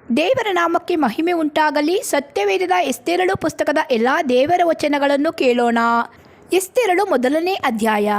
ದೇವರ ನಾಮಕ್ಕೆ ಮಹಿಮೆ ಉಂಟಾಗಲಿ. ಸತ್ಯವೇದದ ಎಸ್ತೇರಳು ಪುಸ್ತಕದ ಎಲ್ಲ ದೇವರ ವಚನಗಳನ್ನು ಕೇಳೋಣ. ಎಸ್ತೇರಳು ಮೊದಲನೇ ಅಧ್ಯಾಯ.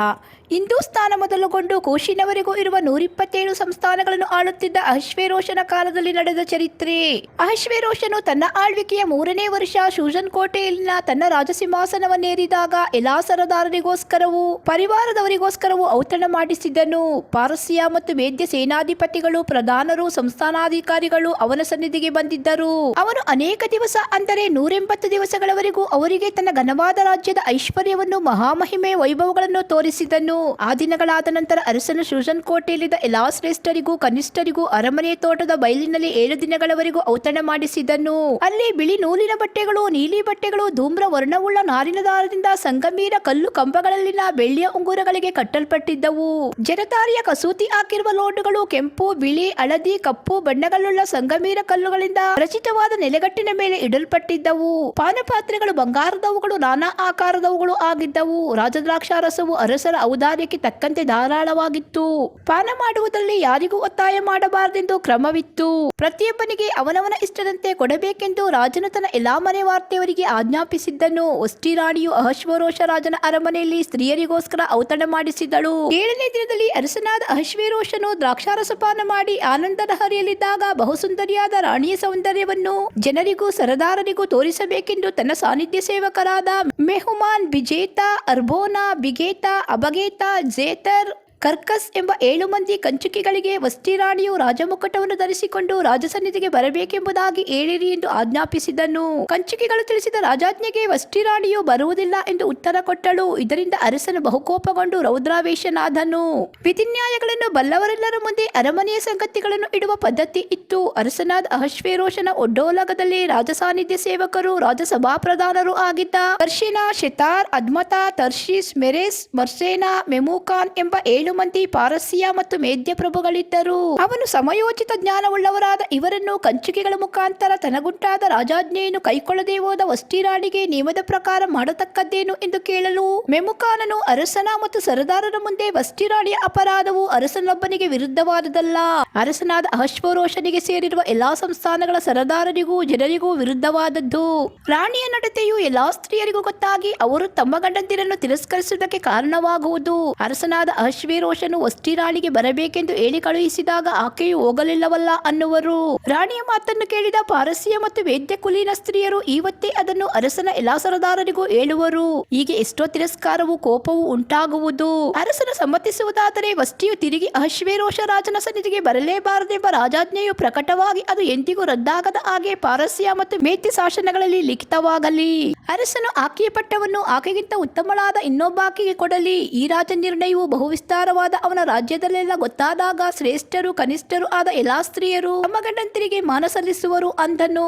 ಹಿಂದೂಸ್ತಾನ ಮೊದಲುಗೊಂಡು ಕೂಶಿನವರೆಗೂ ಇರುವ 127 ಸಂಸ್ಥಾನಗಳನ್ನು ಆಳುತ್ತಿದ್ದ ಅಹಷ್ವೇರೋಷನ ಕಾಲದಲ್ಲಿ ನಡೆದ ಚರಿತ್ರೆ. ಅಹಷ್ವೇರೋಷನು ತನ್ನ ಆಳ್ವಿಕೆಯ 3ನೇ ವರ್ಷ ಶೂಷನ್ ಕೋಟೆಯಲ್ಲಿನ ತನ್ನ ರಾಜಸಿಂಹಾಸನವನ್ನೇರಿದಾಗ ಎಲ್ಲಾ ಸರದಾರರಿಗೋಸ್ಕರವೂ ಪರಿವಾರದವರಿಗೋಸ್ಕರವೂ ಔತಣ ಮಾಡಿಸಿದನು. ಪಾರಸಿಯ ಮತ್ತು ಮೇದ್ಯ ಸೇನಾಧಿಪತಿಗಳು, ಪ್ರಧಾನರು, ಸಂಸ್ಥಾನಾಧಿಕಾರಿಗಳು ಅವನ ಸನ್ನಿಧಿಗೆ ಬಂದಿದ್ದರು. ಅವನು ಅನೇಕ ದಿವಸ, ಅಂದರೆ 180 ದಿವಸಗಳವರೆಗೂ ಅವರಿಗೆ ತನ್ನ ಘನವಾದ ರಾಜ್ಯದ ಐಶ್ವರ್ಯವನ್ನು, ಮಹಾಮಹಿಮೆ, ವೈಭವಗಳನ್ನು ತೋರಿಸಿದನು. ಆ ದಿನಗಳಾದ ನಂತರ ಅರಸನು ಶೂಷನ್ ಕೋಟೆಯಲ್ಲಿದ್ದ ಎಲ್ಲಾ ಶ್ರೇಷ್ಠರಿಗೂ ಕನಿಷ್ಠರಿಗೂ ಅರಮನೆ ತೋಟದ ಬಯಲಿನಲ್ಲಿ 7 ದಿನಗಳವರೆಗೂ ಔತಣ ಮಾಡಿಸಿದನು. ಅಲ್ಲಿ ಬಿಳಿ ನೂಲಿನ ಬಟ್ಟೆಗಳು, ನೀಲಿ ಬಟ್ಟೆಗಳು, ಧೂಮ್ರ ವರ್ಣವುಳ್ಳ ನಾರಿನ ದಾರದಿಂದ ಸಂಗಮೀರ ಕಲ್ಲು ಕಂಬಗಳಲ್ಲಿನ ಬೆಳ್ಳಿಯ ಉಂಗುರಗಳಿಗೆ ಕಟ್ಟಲ್ಪಟ್ಟಿದ್ದವು. ಜರತಾರಿಯ ಕಸೂತಿ ಹಾಕಿರುವ ಲೋಟಗಳು ಕೆಂಪು, ಬಿಳಿ, ಹಳದಿ, ಕಪ್ಪು ಬಣ್ಣಗಳುಳ್ಳ ಸಂಗಮೀರ ಕಲ್ಲುಗಳಿಂದ ರಚಿತವಾದ ನೆಲೆಗಟ್ಟಿನ ಮೇಲೆ ಇಡಲ್ಪಟ್ಟಿದ್ದವು. ಪಾನಪಾತ್ರೆಗಳು ಬಂಗಾರದವುಗಳು, ನಾನಾ ಆಕಾರದವುಗಳು ಆಗಿದ್ದವು. ರಾಜದ್ರಾಕ್ಷಾರಸವು ಅರಸರ ಔದಾರ್ಯಕ್ಕೆ ತಕ್ಕಂತೆ ಧಾರಾಳವಾಗಿತ್ತು. ಪಾನ ಮಾಡುವುದರಲ್ಲಿ ಯಾರಿಗೂ ಒತ್ತಾಯ ಮಾಡಬಾರದೆಂದು ಕ್ರಮವಿತ್ತು. ಪ್ರತಿಯೊಬ್ಬನಿಗೆ ಅವನವನ ಇಷ್ಟದಂತೆ ಕೊಡಬೇಕೆಂದು ರಾಜನು ತನ್ನ ಎಲ್ಲಾ ಮನೆ ವಾರ್ತೆಯವರಿಗೆ ಆಜ್ಞಾಪಿಸಿದ್ದನು. ವಷ್ಟಿ ರಾಣಿಯು ಅಹಷ್ವೇರೋಷ ರಾಜನ ಅರಮನೆಯಲ್ಲಿ ಸ್ತ್ರೀಯರಿಗೋಸ್ಕರ ಔತಣ ಮಾಡಿಸಿದಳು. 7ನೇ ದಿನದಲ್ಲಿ ಅರಸನಾದ ಅಹಷ್ವೇರೋಷನು ದ್ರಾಕ್ಷಾರಸ ಪಾನ ಮಾಡಿ ಆನಂದದ ಹರಿಯಲಿದ್ದಾಗ ಬಹುಸುಂದರಿಯಾದ ರಾಣಿಯ ಸೌಂದರ್ಯವನ್ನು ಜನರಿಗೂ ಸರದಾರರಿಗೂ ತೋರಿಸಬೇಕೆಂದು ತನ್ನ ಸಾನ್ನಿಧ್ಯ ಸೇವಕರಾದ ಮೆಹುಮಾನ್, ಬಿಜೇತಾ, ಅರ್ಬೋನಾ, ಬಿಗೇತಾ, ಅಬಗೇತಾ, ಜೇತರ್, ಕರ್ಕಸ್ ಎಂಬ 7 ಮಂದಿ ಕಂಚುಕಿಗಳಿಗೆ ವಷ್ಟಿ ರಾಣಿಯು ರಾಜಮುಕಟವನ್ನು ಧರಿಸಿಕೊಂಡು ರಾಜಸನ್ನಿಧಿಗೆ ಬರಬೇಕೆಂಬುದಾಗಿ ಹೇಳಿರಿ ಎಂದು ಆಜ್ಞಾಪಿಸಿದನು. ಕಂಚುಕಿಗಳು ತಿಳಿಸಿದ ರಾಜಾಜ್ಞೆಗೆ ವಷ್ಟಿ ರಾಣಿಯು ಬರುವುದಿಲ್ಲ ಎಂದು ಉತ್ತರ ಕೊಟ್ಟಳು. ಇದರಿಂದ ಅರಸನು ಬಹುಕೋಪಗೊಂಡು ರೌದ್ರಾವೇಶನಾದನು. ವಿಧಿನ್ಯಾಯಗಳನ್ನು ಬಲ್ಲವರೆಲ್ಲರ ಮುಂದೆ ಅರಮನೆಯ ಸಂಗತಿಗಳನ್ನು ಇಡುವ ಪದ್ಧತಿ ಇತ್ತು. ಅರಸನಾದ ಅಹಷ್ವೇರೋಷನ ಒಡ್ಡೋಲಗದಲ್ಲಿ ರಾಜ ಸಾನ್ನಿಧ್ಯ ಸೇವಕರು, ರಾಜಸಭಾ ಪ್ರಧಾನರು ಆಗಿದ್ದ ಕರ್ಷಿನ, ಶೆತಾರ್, ಅದ್ಮತಾ, ತರ್ಷೀಸ್, ಮೆರೆಸ್, ಮರ್ಸೇನಾ, ಮೆಮೂಕಾನ್ ಎಂಬ 7 ಮಂದಿ ಪಾರಸಿಯ ಮತ್ತು ಮೇದ್ಯ ಪ್ರಭುಗಳಿದ್ದರು. ಅವನು ಸಮಯೋಚಿತ ಜ್ಞಾನವುಳ್ಳವರಾದ ಇವರನ್ನು ಕಂಚುಕಿಗಳ ಮುಖಾಂತರ ತನಗುಂಟಾದ ರಾಜಾಜ್ಞೆಯನ್ನು ಕೈಕೊಳ್ಳದೆ ಹೋದ ವಷ್ಟಿ ರಾಣಿಗೆ ನಿಯಮದ ಪ್ರಕಾರ ಮಾಡತಕ್ಕದ್ದೇನು ಎಂದು ಕೇಳಲು, ಮೆಮುಕಾನನು ಅರಸನ ಮತ್ತು ಸರದಾರರ ಮುಂದೆ ವಷ್ಟಿ ರಾಣಿಯ ಅಪರಾಧವು ಅರಸನೊಬ್ಬನಿಗೆ ವಿರುದ್ಧವಾದದಲ್ಲ, ಅರಸನಾದ ಅಹಷ್ವೇರೋಷನಿಗೆ ಸೇರಿರುವ ಎಲ್ಲಾ ಸಂಸ್ಥಾನಗಳ ಸರದಾರರಿಗೂ ಜನರಿಗೂ ವಿರುದ್ಧವಾದದ್ದು. ರಾಣಿಯ ನಡತೆಯು ಎಲ್ಲಾ ಸ್ತ್ರೀಯರಿಗೂ ಗೊತ್ತಾಗಿ ಅವರು ತಮ್ಮ ಗಂಡಂದಿರನ್ನು ತಿರಸ್ಕರಿಸುವುದಕ್ಕೆ ಕಾರಣವಾಗುವುದು. ಅರಸನಾದ ಅಹಷ್ವೇರೋಷನು ವಷ್ಟಿ ರಾಣಿಗೆ ಬರಬೇಕೆಂದು ಹೇಳಿ ಕಳುಹಿಸಿದಾಗ ಆಕೆಯು ಹೋಗಲಿಲ್ಲವಲ್ಲ ಅನ್ನುವರು. ರಾಣಿಯ ಮಾತನ್ನು ಕೇಳಿದ ಪಾರಸಿಯ ಮತ್ತು ವೇದ್ಯ ಕುಲೀನ ಸ್ತ್ರೀಯರು ಇವತ್ತೇ ಅದನ್ನು ಅರಸನ ಎಲ್ಲಾ ಸರದಾರರಿಗೂ ಹೇಳುವರು. ಹೀಗೆ ಎಷ್ಟೋ ತಿರಸ್ಕಾರವೂ ಕೋಪವೂ ಉಂಟಾಗುವುದು. ಅರಸನು ಸಮ್ಮತಿಸುವುದಾದರೆ ವಷ್ಟಿಯು ತಿರುಗಿ ಅಹಷ್ವೇರೋಷ ರಾಜನ ಸನ್ನಿಧಿಗೆ ಬರಲೇಬಾರದೆಂಬ ರಾಜಾಜ್ಞೆಯು ಪ್ರಕಟವಾಗಿ ಅದು ಎಂದಿಗೂ ರದ್ದಾಗದ ಹಾಗೆ ಪಾರಸಿಯ ಮತ್ತು ಮೇದ್ಯ ಶಾಸನಗಳಲ್ಲಿ ಲಿಖಿತವಾಗಲಿ. ಅರಸನು ಆಕೆಯ ಪಟ್ಟವನ್ನು ಆಕೆಗಿಂತ ಉತ್ತಮಳಾದ ಇನ್ನೊಬ್ಬಾಕೆಗೆ ಕೊಡಲಿ. ಈ ರಾಜ ನಿರ್ಣಯವು ಬಹು ವಿಸ್ತಾರವಾದ ಅವನ ರಾಜ್ಯದಲ್ಲೆಲ್ಲ ಗೊತ್ತಾದಾಗ ಶ್ರೇಷ್ಠರು ಕನಿಷ್ಠರು ಆದ ಎಲ್ಲಾ ಸ್ತ್ರೀಯರು ತಮ್ಮ ಗಂಡಂತಿರಿಗೆ ಮಾನ ಸಲ್ಲಿಸುವರು ಅಂದನು.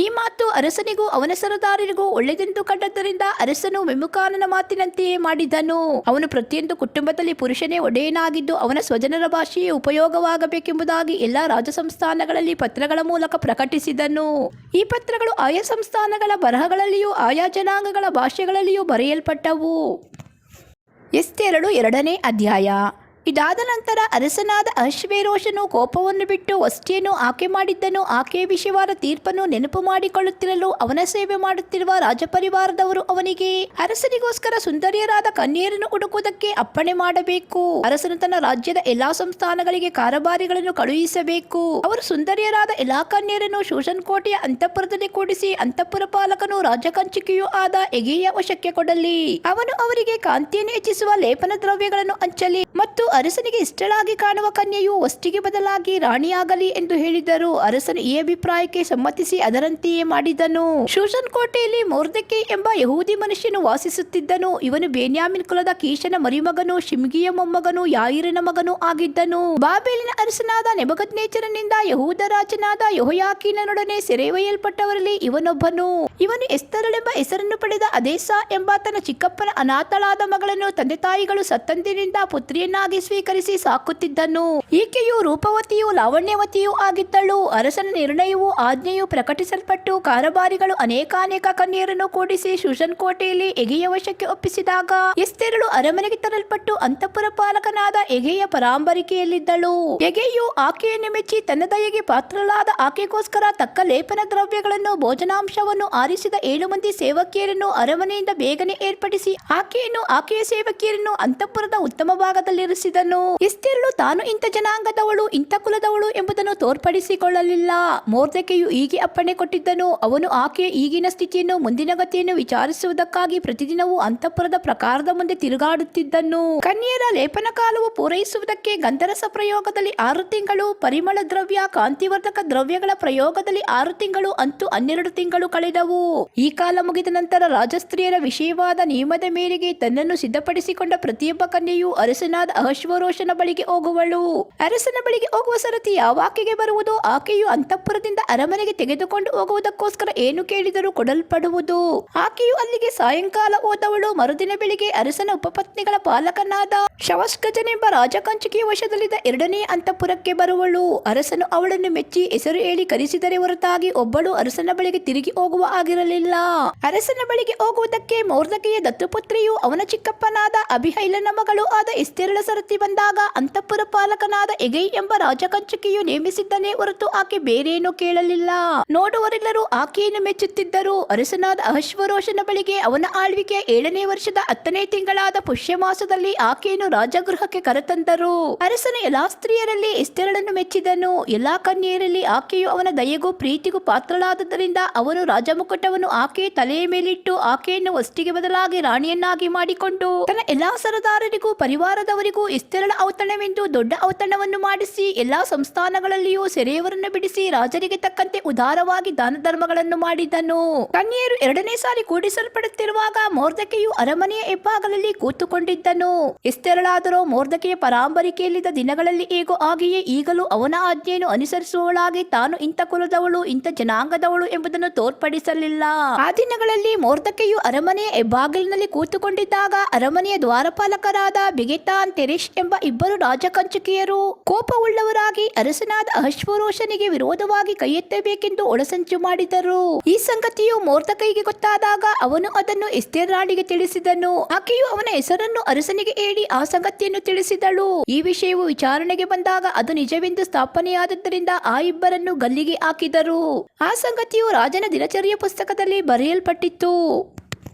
ಈ ಮಾತು ಅರಸನಿಗೂ ಅವನ ಸರದಾರರಿಗೂ ಒಳ್ಳೆದೆಂದು ಕಂಡದ್ದರಿಂದ ಅರಸನು ಮೆಮುಕಾನನ ಮಾತಿನಂತೆಯೇ ಮಾಡಿದನು. ಅವನು ಪ್ರತಿಯೊಂದು ಕುಟುಂಬದಲ್ಲಿ ಪುರುಷನೇ ಒಡೆಯನಾಗಿದ್ದು ಅವನ ಸ್ವಜನರ ಭಾಷೆಯೇ ಉಪಯೋಗವಾಗಬೇಕೆಂಬುದಾಗಿ ಎಲ್ಲಾ ರಾಜ ಸಂಸ್ಥಾನಗಳಲ್ಲಿ ಪತ್ರಗಳ ಮೂಲಕ ಪ್ರಕಟಿಸಿದನು. ಈ ಪತ್ರಗಳು ಆಯಾ ಸಂಸ್ಥಾನಗಳ ಬರಹಗಳಲ್ಲಿಯೂ ಆಯಾ ಜನಾಂಗಗಳ ಭಾಷೆಗಳಲ್ಲಿಯೂ ಬರೆಯಲ್ಪಟ್ಟವು. ಎಸ್ತೇರಳು 2ನೇ ಅಧ್ಯಾಯ. ಇದಾದ ನಂತರ ಅರಸನಾದ ಅಹಷ್ವೇರೋಷನು ಕೋಪವನ್ನು ಬಿಟ್ಟು ವಷ್ಟಿಯನ್ನು ಆಕೆ ಮಾಡಿದ್ದನು. ಆಕೆಯ ವಿಷಯವಾದ ತೀರ್ಪನ್ನು ನೆನಪು ಮಾಡಿಕೊಳ್ಳುತ್ತಿರಲು ಅವನ ಸೇವೆ ಮಾಡುತ್ತಿರುವ ರಾಜಪರಿವಾರದವರು ಅವನಿಗೆ, ಅರಸನಿಗೋಸ್ಕರ ಸುಂದರಿಯರಾದ ಕನ್ಯೆಯರನ್ನು ಹುಡುಕುವುದಕ್ಕೆ ಅಪ್ಪಣೆ ಮಾಡಬೇಕು. ಅರಸನು ತನ್ನ ರಾಜ್ಯದ ಎಲ್ಲಾ ಸಂಸ್ಥಾನಗಳಿಗೆ ಕಾರಬಾರಿಗಳನ್ನು ಕಳುಹಿಸಬೇಕು. ಅವರು ಸುಂದರಿಯರಾದ ಎಲ್ಲಾ ಕನ್ಯೆಯರನ್ನು ಶೂಷನ್ ಕೋಟೆಯ ಅಂತಃಪುರದಲ್ಲಿ ಕೂಡಿಸಿ ಅಂತಃಪುರ ಪಾಲಕನು ರಾಜಕಂಚುಕಿಯೂ ಆದ ಹೆಗೇಯ ವಶಕ್ಕೆ ಕೊಡಲಿ. ಅವನು ಅವರಿಗೆ ಕಾಂತಿಯನ್ನು ಹೆಚ್ಚಿಸುವ ಲೇಪನ ದ್ರವ್ಯಗಳನ್ನು ಹಂಚಲಿ ಮತ್ತು ಅರಸನಿಗೆ ಇಷ್ಟಳಾಗಿ ಕಾಣುವ ಕನ್ಯೆಯು ವಷ್ಟಿಗೆ ಬದಲಾಗಿ ರಾಣಿಯಾಗಲಿ ಎಂದು ಹೇಳಿದರು. ಅರಸನು ಈ ಅಭಿಪ್ರಾಯಕ್ಕೆ ಸಮ್ಮತಿಸಿ ಅದರಂತೆಯೇ ಮಾಡಿದನು. ಶೂಷನ್ ಕೋಟೆಯಲ್ಲಿ ಮೊರ್ದೆಕೈ ಎಂಬ ಯಹೂದಿ ಮನುಷ್ಯನು ವಾಸಿಸುತ್ತಿದ್ದನು. ಇವನು ಬೆನ್ಯಾಮಿನ್ ಕುಲದ ಕೀಷನ ಮರಿಮಗನು, ಶಿಮ್ಗಿಯ ಮೊಮ್ಮಗನು, ಯಾಯಿರನ ಮಗನೂ ಆಗಿದ್ದನು. ಬಾಬೆಲಿನ ಅರಸನಾದ ನೆಬೂಕದ್ನೆಚ್ಚರನಿಂದ ಯಹೂದ ರಾಜನಾದ ಯೆಹೋಯಾಕೀನನೊಡನೆ ಸೆರೆಯೊಯ್ಯಲ್ಪಟ್ಟವರಲ್ಲಿ ಇವನೊಬ್ಬನು. ಇವನು ಎಸ್ತರಳೆಂಬ ಹೆಸರನ್ನು ಪಡೆದ ಅದೆಸಾ ಎಂಬ ತನ್ನ ಚಿಕ್ಕಪ್ಪನ ಅನಾಥಳಾದ ಮಗಳನ್ನು ತಂದೆ ತಾಯಿಗಳು ಸತ್ತಂದಿನಿಂದ ಪುತ್ರಿಯನ್ನಾಗಿ ಸ್ವೀಕರಿಸಿ ಸಾಕುತ್ತಿದ್ದನು. ಈಕೆಯು ರೂಪವತಿಯೂ ಲಾವಣ್ಯವತಿಯೂ ಆಗಿದ್ದಳು. ಅರಸನ ನಿರ್ಣಯವೂ ಆಜ್ಞೆಯು ಪ್ರಕಟಿಸಲ್ಪಟ್ಟು ಕಾರಬಾರಿಗಳು ಅನೇಕಾನೇಕ ಕನ್ಯರನ್ನು ಕೂಡಿಸಿ ಶೂಷನ್ ಕೋಟೆಯಲ್ಲಿ ಎಗೆಯ ವಶಕ್ಕೆ ಒಪ್ಪಿಸಿದಾಗ ಎಸ್ತೇರಳು ಅರಮನೆಗೆ ತರಲ್ಪಟ್ಟು ಅಂತಃಪುರ ಪಾಲಕನಾದ ಎಗೆಯ ಪರಾಂಬರಿಕೆಯಲ್ಲಿದ್ದಳು. ಎಗೆಯು ಆಕೆಯನ್ನು ಮೆಚ್ಚಿ ತನ್ನ ದಯೆಗೆ ಪಾತ್ರಳಾದ ಆಕೆಗೋಸ್ಕರ ತಕ್ಕ ಲೇಪನ ದ್ರವ್ಯಗಳನ್ನು ಭೋಜನಾಂಶವನ್ನು ಆರಿಸಿದ 7 ಮಂದಿ ಸೇವಕಿಯರನ್ನು ಅರಮನೆಯಿಂದ ಬೇಗನೆ ಏರ್ಪಡಿಸಿ ಆಕೆಯನ್ನು ಆಕೆಯ ಸೇವಕಿಯರನ್ನು ಅಂತಃಪುರದ ಉತ್ತಮ ಭಾಗದಲ್ಲಿರಿಸಿದನು. ಎಸ್ತೇರಳು ತಾನು ಇಂಥ ಜನಾಂಗದವಳು ಇಂಥ ಕುಲದವಳು ಎಂಬುದನ್ನು ತೋರ್ಪಡಿಸಿಕೊಳ್ಳಲಿಲ್ಲ. ಮೊರ್ದೆಕೈಯು ಹೀಗೆ ಅಪ್ಪಣೆ ಕೊಟ್ಟಿದ್ದನು. ಅವನು ಆಕೆಯ ಈಗಿನ ಸ್ಥಿತಿಯನ್ನು ಮುಂದಿನ ಗತಿಯನ್ನು ವಿಚಾರಿಸುವುದಕ್ಕಾಗಿ ಪ್ರತಿದಿನವೂ ಅಂತಃಪುರದ ಪ್ರಕಾರದ ಮುಂದೆ ತಿರುಗಾಡುತ್ತಿದ್ದನು. ಕನ್ಯೆಯರ ಲೇಪನ ಕಾಲವು ಪೂರೈಸುವುದಕ್ಕೆ ಗಂಧರಸ ಪ್ರಯೋಗದಲ್ಲಿ 6 ತಿಂಗಳು, ಪರಿಮಳ ದ್ರವ್ಯ ಕಾಂತಿವರ್ಧಕ ದ್ರವ್ಯಗಳ ಪ್ರಯೋಗದಲ್ಲಿ 6 ತಿಂಗಳು, ಅಂತೂ 12 ತಿಂಗಳು ಕಳೆದವು. ಈ ಕಾಲ ಮುಗಿದ ನಂತರ ರಾಜಸ್ತ್ರೀಯರ ವಿಷಯವಾದ ನಿಯಮದ ಮೇರೆಗೆ ತನ್ನನ್ನು ಸಿದ್ಧಪಡಿಸಿಕೊಂಡ ಪ್ರತಿಯೊಬ್ಬ ಕನ್ಯೆಯು ಅರಸನಾದ ಅಹಷ್ವೇರೋಷನ ಬಳಿಗೆ ಹೋಗುವಳು. ಅರಸನ ಬಳಿಗೆ ಹೋಗುವ ಸರತಿ ಯಾವಾಕೆಗೆ ಬರುವುದೋ ಆಕೆಯು ಅಂತಃಪುರದಿಂದ ಅರಮನೆಗೆ ತೆಗೆದುಕೊಂಡು ಹೋಗುವುದಕ್ಕೋಸ್ಕರ ಏನು ಕೇಳಿದರೂ ಕೊಡಲ್ಪಡುವುದು. ಆಕೆಯು ಅಲ್ಲಿಗೆ ಸಾಯಂಕಾಲ ಹೋದವಳು ಮರುದಿನ ಬೆಳಿಗ್ಗೆ ಅರಸನ ಉಪಪತ್ನಿಗಳ ಪಾಲಕನಾದ ಶವಷ್ಗಜನೆಂಬ ರಾಜಕಂಚುಕಿಯ ವಶದಲ್ಲಿದ್ದ 2ನೇ ಅಂತಃಪುರಕ್ಕೆ ಬರುವಳು. ಅರಸನು ಅವಳನ್ನು ಮೆಚ್ಚಿ ಹೆಸರು ಹೇಳಿ ಕರೆಸಿದರೆ ಹೊರತಾಗಿ ಒಬ್ಬಳು ಅರಸನ ಬಳಿಗೆ ತಿರುಗಿ ಹೋಗುವ ಆಗಿರಲಿಲ್ಲ. ಅರಸನ ಬಳಿಗೆ ಹೋಗುವುದಕ್ಕೆ ಮೊರ್ದೆಕೈಯ ದತ್ತುಪುತ್ರಿಯು ಅವನ ಚಿಕ್ಕಪ್ಪನಾದ ಅಬಿಹೈಲನ ಮಗಳು ಆದ ಎಸ್ತೇರಳ ಸರತಿ ಬಂದಾಗ ಅಂತಃಪುರ ಪಾಲಕನಾದ ಎಗೈ ಎಂಬ ರಾಜಕಂಚುಕಿಯು ನೇಮಿಸಿದ್ದನೇ ಹೊರತು ಆಕೆ ಬೇರೇನೂ ಕೇಳಲಿಲ್ಲ. ನೋಡುವರೆಲ್ಲರೂ ಆಕೆಯನ್ನು ಮೆಚ್ಚುತ್ತಿದ್ದರು. ಅರಸನಾದ ಅಹಷ್ವೇರೋಷನ ಬಳಿಗೆ ಅವನ ಆಳ್ವಿಕೆಯ 7ನೇ ವರ್ಷದ 10ನೇ ತಿಂಗಳಾದ ಪುಷ್ಯ ಮಾಸದಲ್ಲಿ ಆಕೆಯನ್ನು ರಾಜಗೃಹಕ್ಕೆ ಕರೆತಂದರು. ಅರಸನು ಎಲ್ಲಾ ಸ್ತ್ರೀಯರಲ್ಲಿ ಎಸ್ತೇರಳನ್ನು ಮೆಚ್ಚಿದನು. ಎಲ್ಲಾ ಕನ್ಯೆಯರಲ್ಲಿ ಆಕೆಯು ಅವನ ದಯೆಗೂ ಪ್ರೀತಿಗೂ ಪಾತ್ರಳಾದದ್ದರಿಂದ ಅವನು ರಾಜಮುಕುಟವನ್ನು ಆಕೆಯ ತಲೆಯ ಮೇಲಿಟ್ಟು ಆಕೆಯನ್ನು ವಷ್ಟಿಗೆ ಬದಲಾಗಿ ರಾಣಿಯನ್ನಾಗಿ ಮಾಡಿಕೊಂಡು ತನ್ನ ಎಲ್ಲಾ ಸರದಾರರಿಗೂ ಪರಿವಾರದವರಿಗೂ ಎಸ್ತೇರಳ ಔತಣವೆಂದು ದೊಡ್ಡ ಔತಣವನ್ನು ಮಾಡಿಸಿ ಎಲ್ಲಾ ಸಂಸ್ಥಾನಗಳಲ್ಲಿಯೂ ಸೆರೆಯವರನ್ನು ಬಿಡಿಸಿ ರಾಜರಿಗೆ ತಕ್ಕಂತೆ ಉದಾರವಾಗಿ ದಾನ ಧರ್ಮಗಳನ್ನು ಮಾಡಿದನು. ಕನ್ಯೆಯರು 2ನೇ ಸಾರಿ ಕೂಡಿಸಲ್ಪಡುತ್ತಿರುವಾಗ ಮೊರ್ದೆಕೈಯು ಅರಮನೆಯ ಹೆಬ್ಬಾಗಲಲ್ಲಿ ಕೂತುಕೊಂಡಿದ್ದನು. ಎಸ್ತೇರಳಾದರೋ ಮೊರ್ದೆಕೈಯ ಪರಾಂಬರಿಕೆಯಲ್ಲಿದ್ದ ದಿನಗಳಲ್ಲಿ ಹೇಗೋ ಹಾಗೆಯೇ ಈಗಲೂ ಅವನ ಆಜ್ಞೆಯನ್ನು ಅನುಸರಿಸುವವಳಾಗಿ ತಾನು ಇಂಥ ಕುಲದವಳು ಇಂಥ ಜನಾಂಗದವಳು ಎಂಬುದನ್ನು ತೋರ್ಪಡಿಸಲಿಲ್ಲ. ಆ ದಿನಗಳಲ್ಲಿ ಮೊರ್ದೆಕೈಯು ಅರಮನೆಯ ಹೆಬ್ಬಾಗಿಲಿನಲ್ಲಿ ಕೂತುಕೊಂಡಿದ್ದಾಗ ಅರಮನೆಯ ದ್ವಾರಪಾಲಕರಾದ ಬಿಗೆತಾನ್ ತೆರೆಷ್ ಎಂಬ 2 ರಾಜಕಂಚುಕಿಯರು ಕೋಪವುಳ್ಳವರಾಗಿ ಅರಸನಾದ ಅಹಷ್ವೇರೋಷನಿಗೆ ವಿರೋಧವಾಗಿ ಕೈ ಎತ್ತಬೇಕೆಂದು ಒಳಸಂಚು ಮಾಡಿದರು. ಈ ಸಂಗತಿಯು ಮೊರ್ದೆಕೈಗೆ ಗೊತ್ತಾದಾಗ ಅವನು ಅದನ್ನು ಎಸ್ತೇರ್ ರಾಣಿಗೆ ತಿಳಿಸಿದನು. ಆಕೆಯು ಅವನ ಹೆಸರನ್ನು ಅರಸನಿಗೆ ಹೇಳಿ ಆ ಸಂಗತಿಯನ್ನು ತಿಳಿಸಿದಳು. ಈ ವಿಷಯವು ವಿಚಾರಣೆಗೆ ಬಂದಾಗ ಅದು ನಿಜವೆಂದು ಸ್ಥಾಪನೆಯಾದದ್ದರಿಂದ ಆ 2ರನ್ನು ಗಲ್ಲಿಗೆ ಹಾಕಿದರು. ಆ ಸಂಗತಿಯು ರಾಜನ ದಿನಚರಿಯ ಪುಸ್ತಕದಲ್ಲಿ ಬರೆಯಲ್ಪಟ್ಟಿತು.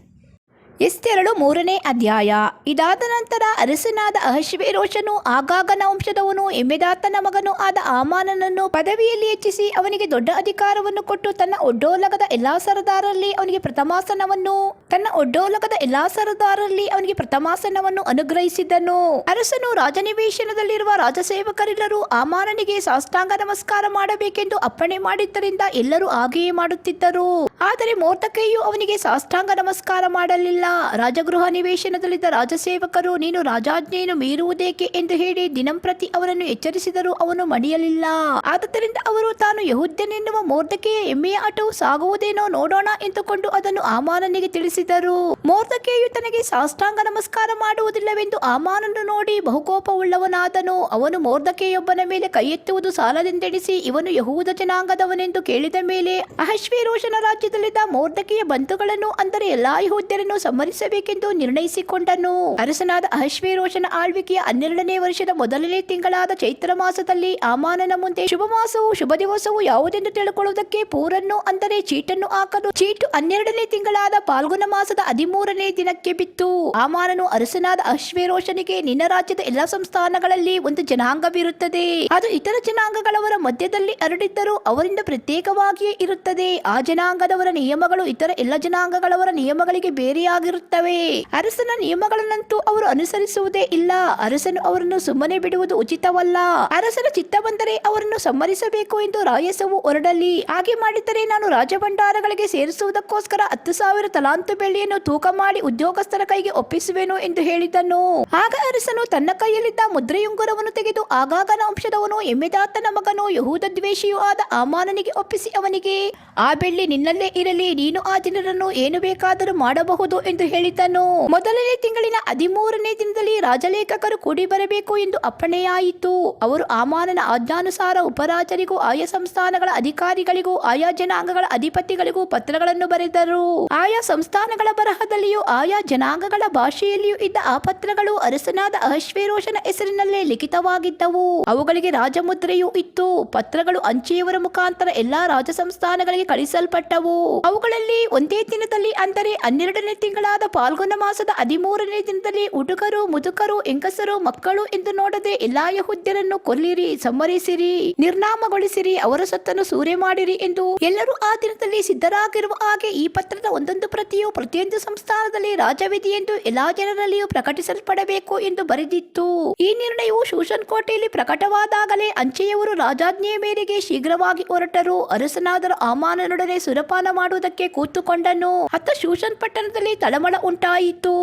ಎಸ್ತೇರಳು 3ನೇ ಅಧ್ಯಾಯ. ಇದಾದ ನಂತರ ಅರಸನಾದ ಅಹಷ್ವೇರೋಷನು ಆಗಾಗನ ವಂಶದವನು ಎಮ್ಮೆದಾತನ ಮಗನೂ ಆದ ಆಮಾನನನ್ನು ಪದವಿಯಲ್ಲಿ ಹೆಚ್ಚಿಸಿ ಅವನಿಗೆ ದೊಡ್ಡ ಅಧಿಕಾರವನ್ನು ಕೊಟ್ಟು ತನ್ನ ಒಡ್ಡೋಲಗದ ಎಲ್ಲಾ ಸರದಾರರಲ್ಲಿ ಅವನಿಗೆ ಪ್ರಥಮಾಸನವನ್ನು ಅನುಗ್ರಹಿಸಿದನು. ಅರಸನು ರಾಜನಿವೇಶನದಲ್ಲಿರುವ ರಾಜಸೇವಕರೆಲ್ಲರೂ ಆಮಾನನಿಗೆ ಸಾಷ್ಟಾಂಗ ನಮಸ್ಕಾರ ಮಾಡಬೇಕೆಂದು ಅಪ್ಪಣೆ ಮಾಡಿದ್ದರಿಂದ ಎಲ್ಲರೂ ಹಾಗೆಯೇ ಮಾಡುತ್ತಿದ್ದರು. ಆದರೆ ಮೊರ್ದೆಕೈಯು ಅವನಿಗೆ ಸಾಷ್ಟಾಂಗ ನಮಸ್ಕಾರ ಮಾಡಲಿಲ್ಲ. ರಾಜಗೃಹ ನಿವೇಶನದಲ್ಲಿದ್ದ ರಾಜಸೇವಕರು ನೀನು ರಾಜಾಜ್ಞೆಯನ್ನು ಮೀರುವುದೇಕೆ ಎಂದು ಹೇಳಿ ದಿನಂಪ್ರತಿ ಅವನನ್ನು ಎಚ್ಚರಿಸಿದರೂ ಅವನು ಮಣಿಯಲಿಲ್ಲ. ಆದ್ದರಿಂದ ಅವರು ತಾನು ಯೆಹೂದ್ಯನೆನ್ನುವ ಮೊರ್ದೆಕೈಯ ಹೆಮ್ಮೆಯ ಆಟವು ಸಾಗುವುದೇನೋ ನೋಡೋಣ ಎಂದುಕೊಂಡು ಅದನ್ನು ಆಮಾನನಿಗೆ ತಿಳಿಸಿದರು. ಮೊರ್ದೆಕೈಯು ತನಗೆ ಸಾಷ್ಟಾಂಗ ನಮಸ್ಕಾರ ಮಾಡುವುದಿಲ್ಲವೆಂದು ಆಮಾನನು ನೋಡಿ ಬಹುಕೋಪವುಳ್ಳವನಾದನು. ಅವನು ಮೊರ್ದೆಕೈಯೊಬ್ಬನ ಮೇಲೆ ಕೈ ಎತ್ತುವುದು ಸಾಲದೆಂದೆಣಿಸಿ ಇವನು ಯಹೂದ ಜನಾಂಗದವನೆಂದು ಕೇಳಿದ ಮೇಲೆ ಅಹಷ್ವೇರೋಷನ ರಾಜ್ಯದಲ್ಲಿದ್ದ ಮೊರ್ದೆಕೈಯ ಬಂಧುಗಳನ್ನು ಅಂದರೆ ಎಲ್ಲಾ ಯಹೂದ್ಯರನ್ನು ಸಂಹರಿಸಬೇಕೆಂದು ನಿರ್ಣಯಿಸಿಕೊಂಡನು. ಅರಸನಾದ ಅಹಷ್ವೇರೋಷನ ಆಳ್ವಿಕೆಯ 12ನೇ ವರ್ಷದ 1ನೇ ತಿಂಗಳಾದ ಚೈತ್ರ ಮಾಸದಲ್ಲಿ ಆಮಾನನ ಮುಂದೆ ಶುಭ ಮಾಸವು ಶುಭ ದಿವಸವು ಯಾವುದೆಂದು ತಿಳ್ಕೊಳ್ಳುವುದಕ್ಕೆ ಪೂರನ್ನು ಅಂದರೆ ಚೀಟನ್ನು ಹಾಕಲು ಚೀಟು 12ನೇ ತಿಂಗಳಾದ ಫಾಲ್ಗುಣ ಮಾಸದ 13ನೇ ದಿನಕ್ಕೆ ಬಿತ್ತು. ಆಮಾನನು ಅರಸನಾದ ಅಹಷ್ವೇರೋಷನಿಗೆ ನಿನ್ನ ರಾಜ್ಯದ ಎಲ್ಲಾ ಸಂಸ್ಥಾನಗಳಲ್ಲಿ ಒಂದು ಜನಾಂಗವಿರುತ್ತದೆ. ಅದು ಇತರ ಜನಾಂಗಗಳವರ ಮಧ್ಯದಲ್ಲಿ ಹರಡಿದ್ದರೂ ಅವರಿಂದ ಪ್ರತ್ಯೇಕವಾಗಿಯೇ ಇರುತ್ತದೆ. ಆ ಜನಾಂಗದವರ ನಿಯಮಗಳು ಇತರ ಎಲ್ಲ ಜನಾಂಗಗಳವರ ನಿಯಮಗಳಿಗೆ ಬೇರೆಯಾಗಿರುತ್ತವೆ. ಅರಸನ ನಿಯಮಗಳನ್ನಂತೂ ಅವರು ಅನುಸರಿಸುವುದೇ ಇಲ್ಲ. ಅರಸನು ಅವರನ್ನು ಸುಮ್ಮನೆ ಬಿಡುವುದು ಉಚಿತವಲ್ಲ. ಅರಸನ ಚಿತ್ತ ಬಂದರೆ ಅವರನ್ನು ಸಂಹರಿಸಬೇಕು ಎಂದು ರಾಯಸವು ಹೊರಡಲಿ. ಹಾಗೆ ಮಾಡಿದರೆ ನಾನು ರಾಜಭಂಡಾರಗಳಿಗೆ ಸೇರಿಸುವುದಕ್ಕೋಸ್ಕರ 10,000 ತಲಾಂತು ಬೆಳ್ಳಿಯನ್ನು ತೂಕ ಮಾಡಿ ಉದ್ಯೋಗಸ್ಥರ ಕೈಗೆ ಒಪ್ಪಿಸುವೆನು ಎಂದು ಹೇಳಿದನು. ಆಗ ಅರಸನು ತನ್ನ ಕೈಯಲ್ಲಿದ್ದ ಮುದ್ರೆಯುಂಗುರವನ್ನು ತೆಗೆದು ಆಗಾಗನ ವಂಶದವನು ಎಮ್ಮೆದಾತನ ಮಗನು ಯಹೂದ ದ್ವೇಷಿಯೂ ಆದ ಆಮಾನನಿಗೆ ಒಪ್ಪಿಸಿ ಅವನಿಗೆ, ಆ ಬೆಳ್ಳಿ ನಿನ್ನಲ್ಲೇ ಹೇಳುವುದೇ ಇರಲಿ, ನೀನು ಆ ಜನರನ್ನು ಏನು ಬೇಕಾದರೂ ಮಾಡಬಹುದು ಎಂದು ಹೇಳಿದ್ದನು. ಮೊದಲನೇ ತಿಂಗಳಿನ 13ನೇ ದಿನದಲ್ಲಿ ರಾಜಲೇಖಕರು ಕೂಡಿ ಬರಬೇಕು ಎಂದು ಅಪ್ಪಣೆಯಾಯಿತು. ಅವರು ಆಮಾನನ ಆಜ್ಞಾನುಸಾರ ಉಪರಾಜರಿಗೂ ಆಯಾ ಸಂಸ್ಥಾನಗಳ ಅಧಿಕಾರಿಗಳಿಗೂ ಆಯಾ ಜನಾಂಗಗಳ ಅಧಿಪತಿಗಳಿಗೂ ಪತ್ರಗಳನ್ನು ಬರೆದರು. ಆಯಾ ಸಂಸ್ಥಾನಗಳ ಬರಹದಲ್ಲಿಯೂ ಆಯಾ ಜನಾಂಗಗಳ ಭಾಷೆಯಲ್ಲಿಯೂ ಇದ್ದ ಆ ಪತ್ರಗಳು ಅರಸನಾದ ಅಹಷ್ವೇರೋಷನ ಹೆಸರಿನಲ್ಲೇ ಲಿಖಿತವಾಗಿದ್ದವು. ಅವುಗಳಿಗೆ ರಾಜಮುದ್ರೆಯೂ ಇತ್ತು. ಪತ್ರಗಳು ಅಂಚೆಯವರ ಮುಖಾಂತರ ಎಲ್ಲಾ ರಾಜ ಸಂಸ್ಥಾನಗಳಿಗೆ ಕಳಿಸಲ್ಪಟ್ಟವು. ಅವುಗಳಲ್ಲಿ ಒಂದೇ ದಿನದಲ್ಲಿ, ಅಂದರೆ 12ನೇ ತಿಂಗಳಾದ ಫಾಲ್ಗುಣ ಮಾಸದ 13ನೇ ದಿನದಲ್ಲಿ ಹುಡುಗರು, ಮುದುಕರು, ಹೆಂಗಸರು, ಮಕ್ಕಳು ಎಂದು ನೋಡದೆ ಎಲ್ಲಾ ಯಹೂದ್ಯರನ್ನು ಕೊಲ್ಲಿರಿ, ಸಂಹರಿಸಿರಿ, ನಿರ್ನಾಮಗೊಳಿಸಿರಿ, ಅವರ ಸೊತ್ತನ್ನು ಸೂರೆ ಮಾಡಿರಿ ಎಂದು ಎಲ್ಲರೂ ಆ ದಿನದಲ್ಲಿ ಸಿದ್ಧರಾಗಿರುವ ಹಾಗೆ ಈ ಪತ್ರದ ಒಂದೊಂದು ಪ್ರತಿಯು ಪ್ರತಿಯೊಂದು ಸಂಸ್ಥಾನದಲ್ಲಿ ರಾಜವಿಧಿ ಎಂದು ಎಲ್ಲಾ ಜನರಲ್ಲಿಯೂ ಪ್ರಕಟಿಸಲ್ಪಡಬೇಕು ಎಂದು ಬರೆದಿತ್ತು. ಈ ನಿರ್ಣಯವು ಶೂಷನ್ ಕೋಟೆಯಲ್ಲಿ ಪ್ರಕಟವಾದಾಗಲೇ ಅಂಚೆಯವರು ರಾಜಾಜ್ಞೆಯ ಮೇರೆಗೆ ಶೀಘ್ರವಾಗಿ ಹೊರಟರು. ಅರಸನಾದರ ಆಮಾನನೊಡನೆ ಸುರಪಾನ ಮಾಡುವುದಕ್ಕೆ ಕೂತುಕೊಂಡನು. ಅತ್ತ ಶೂಷನ್ ಪಟ್ಟಣದಲ್ಲಿ ತಳಮಳ ಉಂಟಾಯಿತು.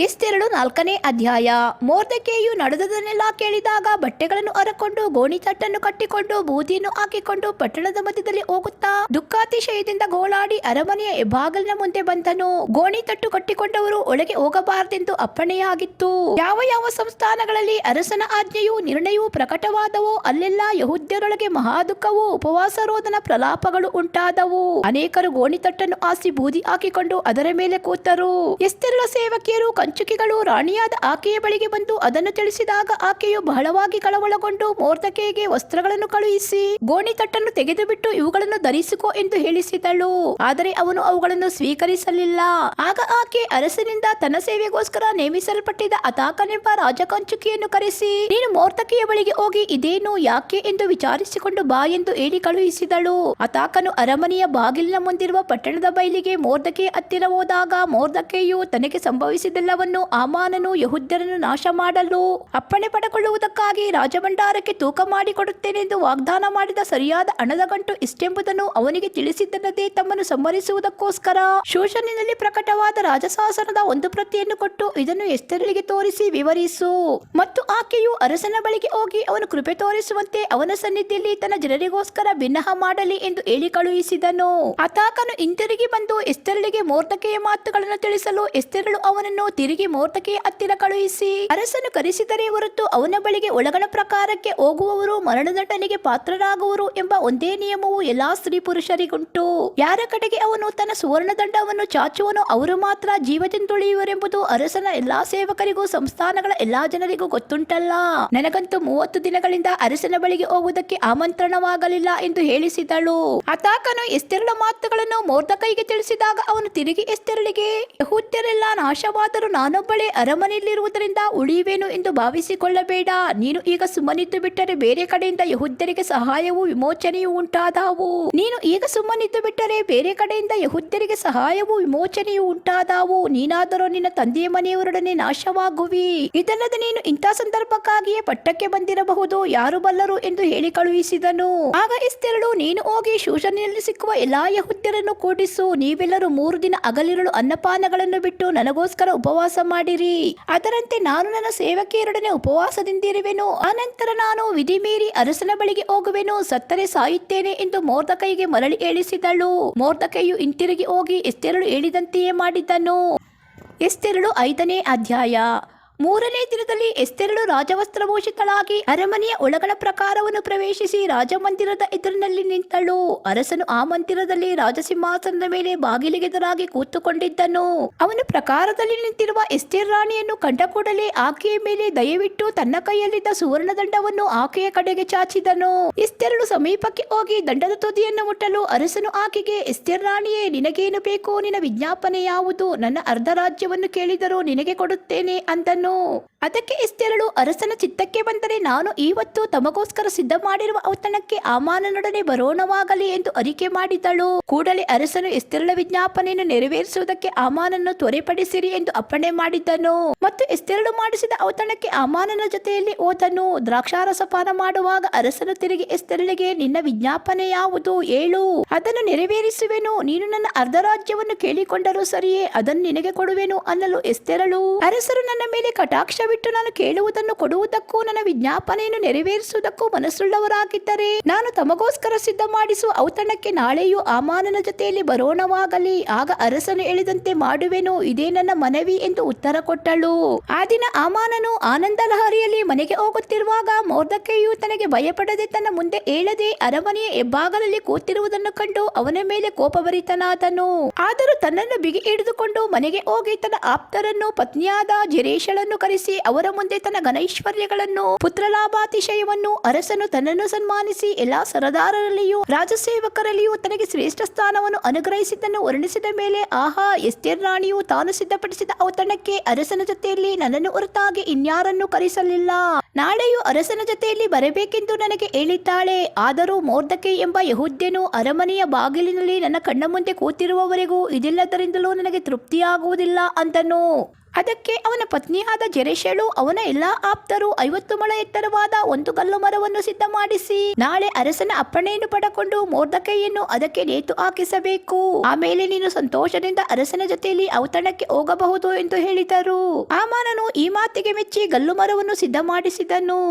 ಎಸ್ತೇರಳು 4ನೇ ಅಧ್ಯಾಯ. ಮೊರ್ದೆಕೈಯು ನಡೆದದನ್ನೆಲ್ಲ ಕೇಳಿದಾಗ ಬಟ್ಟೆಗಳನ್ನು ಹರಕೊಂಡು ಗೋಣಿತಟ್ಟನ್ನು ಕಟ್ಟಿಕೊಂಡು ಬೂದಿಯನ್ನು ಹಾಕಿಕೊಂಡು ಪಟ್ಟಣದ ಮಧ್ಯದಲ್ಲಿ ಹೋಗುತ್ತಾ ದುಃಖಾತಿಶಯದಿಂದ ಗೋಳಾಡಿ ಅರಮನೆಯ ಹೆಬ್ಬಾಗಿಲಿನ ಮುಂದೆ ಬಂದನು. ಗೋಣಿತಟ್ಟು ಕಟ್ಟಿಕೊಂಡವರು ಒಳಗೆ ಹೋಗಬಾರದೆಂದು ಅಪ್ಪಣೆಯಾಗಿತ್ತು. ಯಾವ ಯಾವ ಸಂಸ್ಥಾನಗಳಲ್ಲಿ ಅರಸನ ಆಜ್ಞೆಯು ನಿರ್ಣಯವು ಪ್ರಕಟವಾದವೋ ಅಲ್ಲೆಲ್ಲ ಯಹೂದ್ಯರೊಳಗೆ ಮಹಾದುಃಖವು, ಉಪವಾಸ ರೋಧನ ಪ್ರಲಾಪಗಳು ಉಂಟಾದವು. ಅನೇಕರು ಗೋಣಿತಟ್ಟನ್ನು ಹಾಸಿ ಬೂದಿ ಹಾಕಿಕೊಂಡು ಅದರ ಮೇಲೆ ಕೂತರು. ಎಸ್ತೇರಳ ಸೇವಕಿಯರು ಕಂಚುಕಿಗಳು ರಾಣಿಯಾದ ಆಕೆಯ ಬಳಿಗೆ ಬಂದು ಅದನ್ನು ತಿಳಿಸಿದಾಗ ಆಕೆಯು ಬಹಳವಾಗಿ ಕಳವಳಗೊಂಡು ಮೊರ್ದೆಕೈಗೆ ವಸ್ತ್ರಗಳನ್ನು ಕಳುಹಿಸಿ ಗೋಣಿತಟ್ಟನ್ನು ತೆಗೆದು ಬಿಟ್ಟು ಇವುಗಳನ್ನು ಧರಿಸಿಕೋ ಎಂದು ಹೇಳಿಸಿದಳು. ಆದರೆ ಅವನು ಅವುಗಳನ್ನು ಸ್ವೀಕರಿಸಲಿಲ್ಲ. ಆಗ ಆಕೆ ಅರಸನಿಂದ ತನ್ನ ಸೇವೆಗೋಸ್ಕರ ನೇಮಿಸಲ್ಪಟ್ಟಿದ್ದ ಅತಾಕನೆಂಬ ರಾಜಕಂಚುಕಿಯನ್ನು ಕರೆಸಿ, ನೀನು ಮೊರ್ದೆಕೈಯ ಬಳಿಗೆ ಹೋಗಿ ಇದೇನು, ಯಾಕೆ ಎಂದು ವಿಚಾರಿಸಿಕೊಂಡು ಬಾ ಎಂದು ಹೇಳಿ ಕಳುಹಿಸಿದಳು. ಅತಾಕನು ಅರಮನೆಯ ಬಾಗಿಲಿನ ಮುಂದಿರುವ ಪಟ್ಟಣದ ಬಯಲಿಗೆ ಮೊರ್ದೆಕೈ ಹತ್ತಿರ ಹೋದಾಗ ಮೊರ್ದೆಕೈಯು ತನಗೆ ಸಂಭವಿಸಿದೆಲ್ಲವನ್ನು ಆಮಾನನು ಯಹೂದ್ಯರನ್ನು ನಾಶ ಮಾಡಲು ಅಪ್ಪಣೆ ಪಡೆದುಕೊಳ್ಳುವುದಕ್ಕಾಗಿ ರಾಜಭಂಡಾರಕ್ಕೆ ತೂಕ ಮಾಡಿಕೊಡುತ್ತೇನೆಂದು ವಾಗ್ದಾನ ಮಾಡಿದ ಸರಿಯಾದ ಹಣದ ಗಂಟು ಇಷ್ಟೆಂಬುದನ್ನು ಅವನಿಗೆ ತಿಳಿಸಿದ್ದಲ್ಲದೆ ತಮ್ಮನ್ನು ಸಂಹರಿಸುವುದಕ್ಕೋಸ್ಕರ ಶೂಷನಿನಲ್ಲಿ ಪ್ರಕಟವಾದ ರಾಜಶಾಸನದ ಒಂದು ಪ್ರತಿಯನ್ನು ಕೊಟ್ಟು ಇದನ್ನು ಎಸ್ತೇರಳಿಗೆ ತೋರಿಸಿ ವಿವರಿಸು. ಮತ್ತು ಆಕೆಯು ಅರಸನ ಬಳಿಗೆ ಹೋಗಿ ಅವನು ಕೃಪೆ ತೋರಿಸುವಂತೆ ಅವನ ಸನ್ನಿಧಿಯಲ್ಲಿ ತನ್ನ ಜನರಿಗೋಸ್ಕರ ಬಿನ್ನಹ ಮಾಡಲಿ ಎಂದು ಹೇಳಿ ಕಳುಹಿಸಿದನು. ಅತಾಕನು ಹಿಂತಿರುಗಿ ಬಂದು ಎಸ್ತೇರಳಿಗೆ ಮೊರ್ದೆಕೈಯ ಮಾತುಗಳನ್ನು ತಿಳಿಸಲು ಎಸ್ತೇರಳು ಅವನನ್ನು ತಿರುಗಿ ಮೊರ್ದೆಕೈಯ ಹತ್ತಿರ ಕಳುಹಿಸಿ, ಅರಸನು ಕರೆಸಿದರೆ ಹೊರತು ಅವನ ಬಳಿಗೆ ಒಳಗಣ ಪ್ರಕಾರಕ್ಕೆ ಹೋಗುವವರು ಮರಣದಂಡನೆಗೆ ಪಾತ್ರರಾಗುವರು ಎಂಬ ಒಂದೇ ನಿಯಮವು ಎಲ್ಲಾ ಸ್ತ್ರೀ ಪುರುಷರಿಗುಂಟು. ಯಾರ ಕಡೆಗೆ ಅವನು ತನ್ನ ಸುವರ್ಣದಂಡವನ್ನು ಚಾಚುವನು ಅವರು ಮಾತ್ರ ಜೀವದಿಂದುಳಿಯುವರೆಂಬುದು ಅರಸನ ಎಲ್ಲಾ ಸೇವಕರಿಗೂ ಸಂಸ್ಥಾನಗಳ ಎಲ್ಲಾ ಜನರಿಗೂ ಗೊತ್ತುಂಟಲ್ಲ. ನನಗಂತೂ 30 ದಿನಗಳಿಂದ ಅರಸನ ಬಳಿಗೆ ಹೋಗುವುದಕ್ಕೆ ಆಮಂತ್ರಣವಾಗಲಿಲ್ಲ ಎಂದು ಹೇಳಿಸಿದಳು. ಅತಾಕನು ಎಸ್ತೇರಳ ಮಾತುಗಳನ್ನು ಮೊರ್ದೆಕೈಗೆ ತಿಳಿಸಿದಾಗ ಅವನು ತಿರುಗಿ ಎಸ್ತೇರಳಿಗೆ, ಯಹೂದ್ಯರೆಲ್ಲ ನಾಶವಾದರೂ ನಾನೊಬ್ಬಳೇ ಅರಮನೆಯಲ್ಲಿರುವುದರಿಂದ ಉಳಿಯುವೆನು ಎಂದು ಭಾವಿಸಿಕೊಳ್ಳಬೇಡ. ನೀನು ಈಗ ಸುಮ್ಮನಿದ್ದು ಬಿಟ್ಟರೆ ಬೇರೆ ಕಡೆಯಿಂದ ಯಹೂದ್ಯರಿಗೆ ಸಹಾಯವೂ ವಿಮೋಚನೆಯೂ ಉಂಟಾದವು. ನೀನಾದರೂ ನಿನ್ನ ತಂದೆಯ ಮನೆಯವರೊಡನೆ ನಾಶವಾಗುವಿ. ಇದಲ್ಲದೆ ನೀನು ಇಂಥ ಸಂದರ್ಭಕ್ಕಾಗಿಯೇ ಪಟ್ಟಕ್ಕೆ ಬಂದಿರಬಹುದು, ಯಾರು ಬಲ್ಲರು ಎಂದು ಹೇಳಿ ಕಳುಹಿಸಿದನು. ಆಗ ಎಸ್ತೇರಳು, ನೀನು ಹೋಗಿ ಶೂಷನಿನಲ್ಲಿ ಸಿಕ್ಕುವ ಎಲ್ಲಾ ಯಹೂದ್ಯರನ್ನು ಕೂಡಿಸು. ನೀವೆಲ್ಲರೂ 3 ದಿನ ಹಗಲಿರುಳು ಅನ್ನಪಾನಗಳನ್ನು ಬಿಟ್ಟು ನನಗೋಸ್ಕರ ಉಪವಾಸ ಮಾಡಿರಿ. ಅದರಂತೆ ನಾನು ನನ್ನ ಸೇವಕಿಯರೊಡನೆ ಉಪವಾಸದಿಂದಿರುವೆನು. ಅನಂತರ ನಾನು ವಿಧಿ ಮೀರಿ ಅರಸನ ಬಳಿಗೆ ಹೋಗುವೆನು, ಸತ್ತರೆ ಸಾಯುತ್ತೇನೆ ಎಂದು ಮೊರ್ದೆಕೈಗೆ ಮರಳಿ ಹೇಳಿಸಿದಳು. ಮೊರ್ದೆಕೈಯು ಹಿಂತಿರುಗಿ ಹೋಗಿ ಎಸ್ತೇರಳು ಹೇಳಿದಂತೆಯೇ ಮಾಡಿದನು. ಎಸ್ತೇರಳು 5ನೇ ಅಧ್ಯಾಯ. 3ನೇ ದಿನದಲ್ಲಿ ಎಸ್ತೇರಳು ರಾಜವಸ್ತ್ರಭೂಷಿತಳಾಗಿ ಅರಮನೆಯ ಒಳಗಣ ಪ್ರಕಾರವನ್ನು ಪ್ರವೇಶಿಸಿ ರಾಜಮಂದಿರದ ಎದುರಿನಲ್ಲಿ ನಿಂತಳು. ಅರಸನು ಆ ಮಂದಿರದಲ್ಲಿ ರಾಜಸಿಂಹಾಸನದ ಮೇಲೆ ಬಾಗಿಲಿಗೆದುರಾಗಿ ಕೂತುಕೊಂಡಿದ್ದನು. ಅವನು ಪ್ರಕಾರದಲ್ಲಿ ನಿಂತಿರುವ ಎಸ್ತೇರ್ ರಾಣಿಯನ್ನು ಕಂಡ ಕೂಡಲೇ ಆಕೆಯ ಮೇಲೆ ದಯವಿಟ್ಟು ತನ್ನ ಕೈಯಲ್ಲಿದ್ದ ಸುವರ್ಣ ದಂಡವನ್ನು ಆಕೆಯ ಕಡೆಗೆ ಚಾಚಿದನು. ಎಸ್ತೇರಳು ಸಮೀಪಕ್ಕೆ ಹೋಗಿ ದಂಡದ ತುದಿಯನ್ನು ಮುಟ್ಟಲು ಅರಸನು ಆಕೆಗೆ, ಎಸ್ತೇರ್ ರಾಣಿಯೇ, ನಿನಗೇನು ಬೇಕು? ನಿನ್ನ ವಿಜ್ಞಾಪನೆ ಯಾವುದು? ನನ್ನ ಅರ್ಧ ರಾಜ್ಯವನ್ನು ಕೇಳಿದರೂ ನಿನಗೆ ಕೊಡುತ್ತೇನೆ ಅಂದನು. ಅದಕ್ಕೆ ಎಸ್ತೇರಳು, ಅರಸನ ಚಿತ್ತಕ್ಕೆ ಬಂದರೆ ನಾನು ಇವತ್ತು ತಮಗೋಸ್ಕರ ಸಿದ್ಧ ಮಾಡಿರುವ ಔತಣಕ್ಕೆ ಆಮಾನನೊಡನೆ ಬರೋಣವಾಗಲಿ ಎಂದು ಅರಿಕೆ ಮಾಡಿದಳು. ಕೂಡಲೇ ಅರಸನು ಎಸ್ತೇರಳ ವಿಜ್ಞಾಪನೆಯನ್ನು ನೆರವೇರಿಸುವುದಕ್ಕೆ ಆಮಾನನ್ನು ತ್ವರೆಪಡಿಸಿರಿ ಎಂದು ಅಪ್ಪಣೆ ಮಾಡಿದ್ದನು. ಮತ್ತು ಎಸ್ತೇರಳು ಮಾಡಿಸಿದ ಔತಣಕ್ಕೆ ಆಮಾನನ ಜೊತೆಯಲ್ಲಿ ಹೋದನು. ದ್ರಾಕ್ಷಾರಸಪಾನ ಮಾಡುವಾಗ ಅರಸನು ತಿರುಗಿ ಎಸ್ತೇರಳಿಗೆ, ನಿನ್ನ ವಿಜ್ಞಾಪನೆ ಯಾವುದು? ಹೇಳು, ಅದನ್ನು ನೆರವೇರಿಸುವೆನು. ನೀನು ನನ್ನ ಅರ್ಧ ರಾಜ್ಯವನ್ನು ಕೇಳಿಕೊಂಡರೂ ಸರಿಯೇ, ಅದನ್ನು ನಿನಗೆ ಕೊಡುವೆನು ಅನ್ನಲು ಎಸ್ತೇರಳು, ಅರಸರು ನನ್ನ ಮೇಲೆ ಕಟಾಕ್ಷವಿಟ್ಟು ನಾನು ಕೇಳುವುದನ್ನು ಕೊಡುವುದಕ್ಕೂ ನನ್ನ ವಿಜ್ಞಾಪನೆಯನ್ನು ನೆರವೇರಿಸುವುದಕ್ಕೂ ಮನಸ್ಸುಳ್ಳವರಾಗಿದ್ದರೆ ನಾನು ತಮಗೋಸ್ಕರ ಸಿದ್ಧ ಮಾಡಿಸುವ ಔತಣಕ್ಕೆ ನಾಳೆಯೂ ಆಮಾನನ ಜೊತೆಯಲ್ಲಿ ಬರೋಣವಾಗಲಿ. ಆಗ ಅರಸನು ಹೇಳಿದಂತೆ ಮಾಡುವೆನು, ಇದೇ ನನ್ನ ಮನವಿ ಎಂದು ಉತ್ತರ ಕೊಟ್ಟಳು. ಆ ದಿನ ಆಮಾನನು ಆನಂದ ಲಹರಿಯಲ್ಲಿ ಮನೆಗೆ ಹೋಗುತ್ತಿರುವಾಗ ಮೊರ್ದಕೈಯು ತನಗೆ ಭಯಪಡದೆ ತನ್ನ ಮುಂದೆ ಏಳದೆ ಅರಮನೆಯ ಹೆಬ್ಬಾಗಲಲ್ಲಿ ಕೂತಿರುವುದನ್ನು ಕಂಡು ಅವನ ಮೇಲೆ ಕೋಪಭರಿತನಾದನು. ಆದರೂ ತನ್ನನ್ನು ಬಿಗಿ ಹಿಡಿದುಕೊಂಡು ಮನೆಗೆ ಹೋಗಿ ತನ್ನ ಆಪ್ತರನ್ನು ಪತ್ನಿಯಾದ ಜೆರೇಷಳನ್ನು ಕರೆಸಿ ಅವರ ಮುಂದೆ ತನ್ನ ಘನೈಶ್ವರ್ಯಗಳನ್ನು ಪುತ್ರಲಾಭಾತಿಶಯವನ್ನು ಅರಸನು ತನ್ನನ್ನು ಸನ್ಮಾನಿಸಿ ಎಲ್ಲಾ ಸರದಾರರಲ್ಲಿಯೂ ರಾಜಸೇವಕರಲ್ಲಿಯೂ ತನಗೆ ಶ್ರೇಷ್ಠ ಸ್ಥಾನವನ್ನು ಅನುಗ್ರಹಿಸಿದ್ದನ್ನು ವರ್ಣಿಸಿದ ಮೇಲೆ, ಆಹಾ, ಎಸ್ತೇರ್ ರಾಣಿಯು ತಾನು ಸಿದ್ಧಪಡಿಸಿದ ಔತಣಕ್ಕೆ ಅರಸನ ಜೊತೆಯಲ್ಲಿ ನನ್ನನ್ನು ಹೊರತಾಗಿ ಇನ್ಯಾರನ್ನು ಕರೆಸಲಿಲ್ಲ. ನಾಳೆಯೂ ಅರಸನ ಜೊತೆಯಲ್ಲಿ ಬರಬೇಕೆಂದು ನನಗೆ ಹೇಳಿದ್ದಾಳೆ. ಆದರೂ ಮೊರ್ದಕೈ ಎಂಬ ಯೆಹೂದ್ಯನು ಅರಮನೆಯ ಬಾಗಿಲಿನಲ್ಲಿ ನನ್ನ ಕಣ್ಣ ಮುಂದೆ ಕೂತಿರುವವರೆಗೂ ಇದಿಲ್ಲದರಿಂದಲೂ ನನಗೆ ತೃಪ್ತಿಯಾಗುವುದಿಲ್ಲ ಅಂದನು. ಅದಕ್ಕೆ ಅವನ ಪತ್ನಿಯಾದ ಜೆರೆಷಳು ಅವನ ಎಲ್ಲಾ ಆಪ್ತರು 50 ಮೊಳ ಎತ್ತರವಾದ ಒಂದು ಗಲ್ಲು ಮರವನ್ನು ಸಿದ್ಧ ಮಾಡಿಸಿ ನಾಳೆ ಅರಸನ ಅಪ್ಪಣೆಯನ್ನು ಪಡೆಕೊಂಡು ಮೊರ್ದಕೈಯನ್ನು ಅದಕ್ಕೆ ನೇತು ಹಾಕಿಸಬೇಕು. ಆಮೇಲೆ ನೀನು ಸಂತೋಷದಿಂದ ಅರಸನ ಜೊತೆಯಲ್ಲಿ ಔತಣಕ್ಕೆ ಹೋಗಬಹುದು ಎಂದು ಹೇಳಿದರು. ಹಾಮಾನನು ಈ ಮಾತಿಗೆ ಮೆಚ್ಚಿ ಗಲ್ಲು ಮರವನ್ನು ಸಿದ್ಧ ಮಾಡಿಸಿದನು.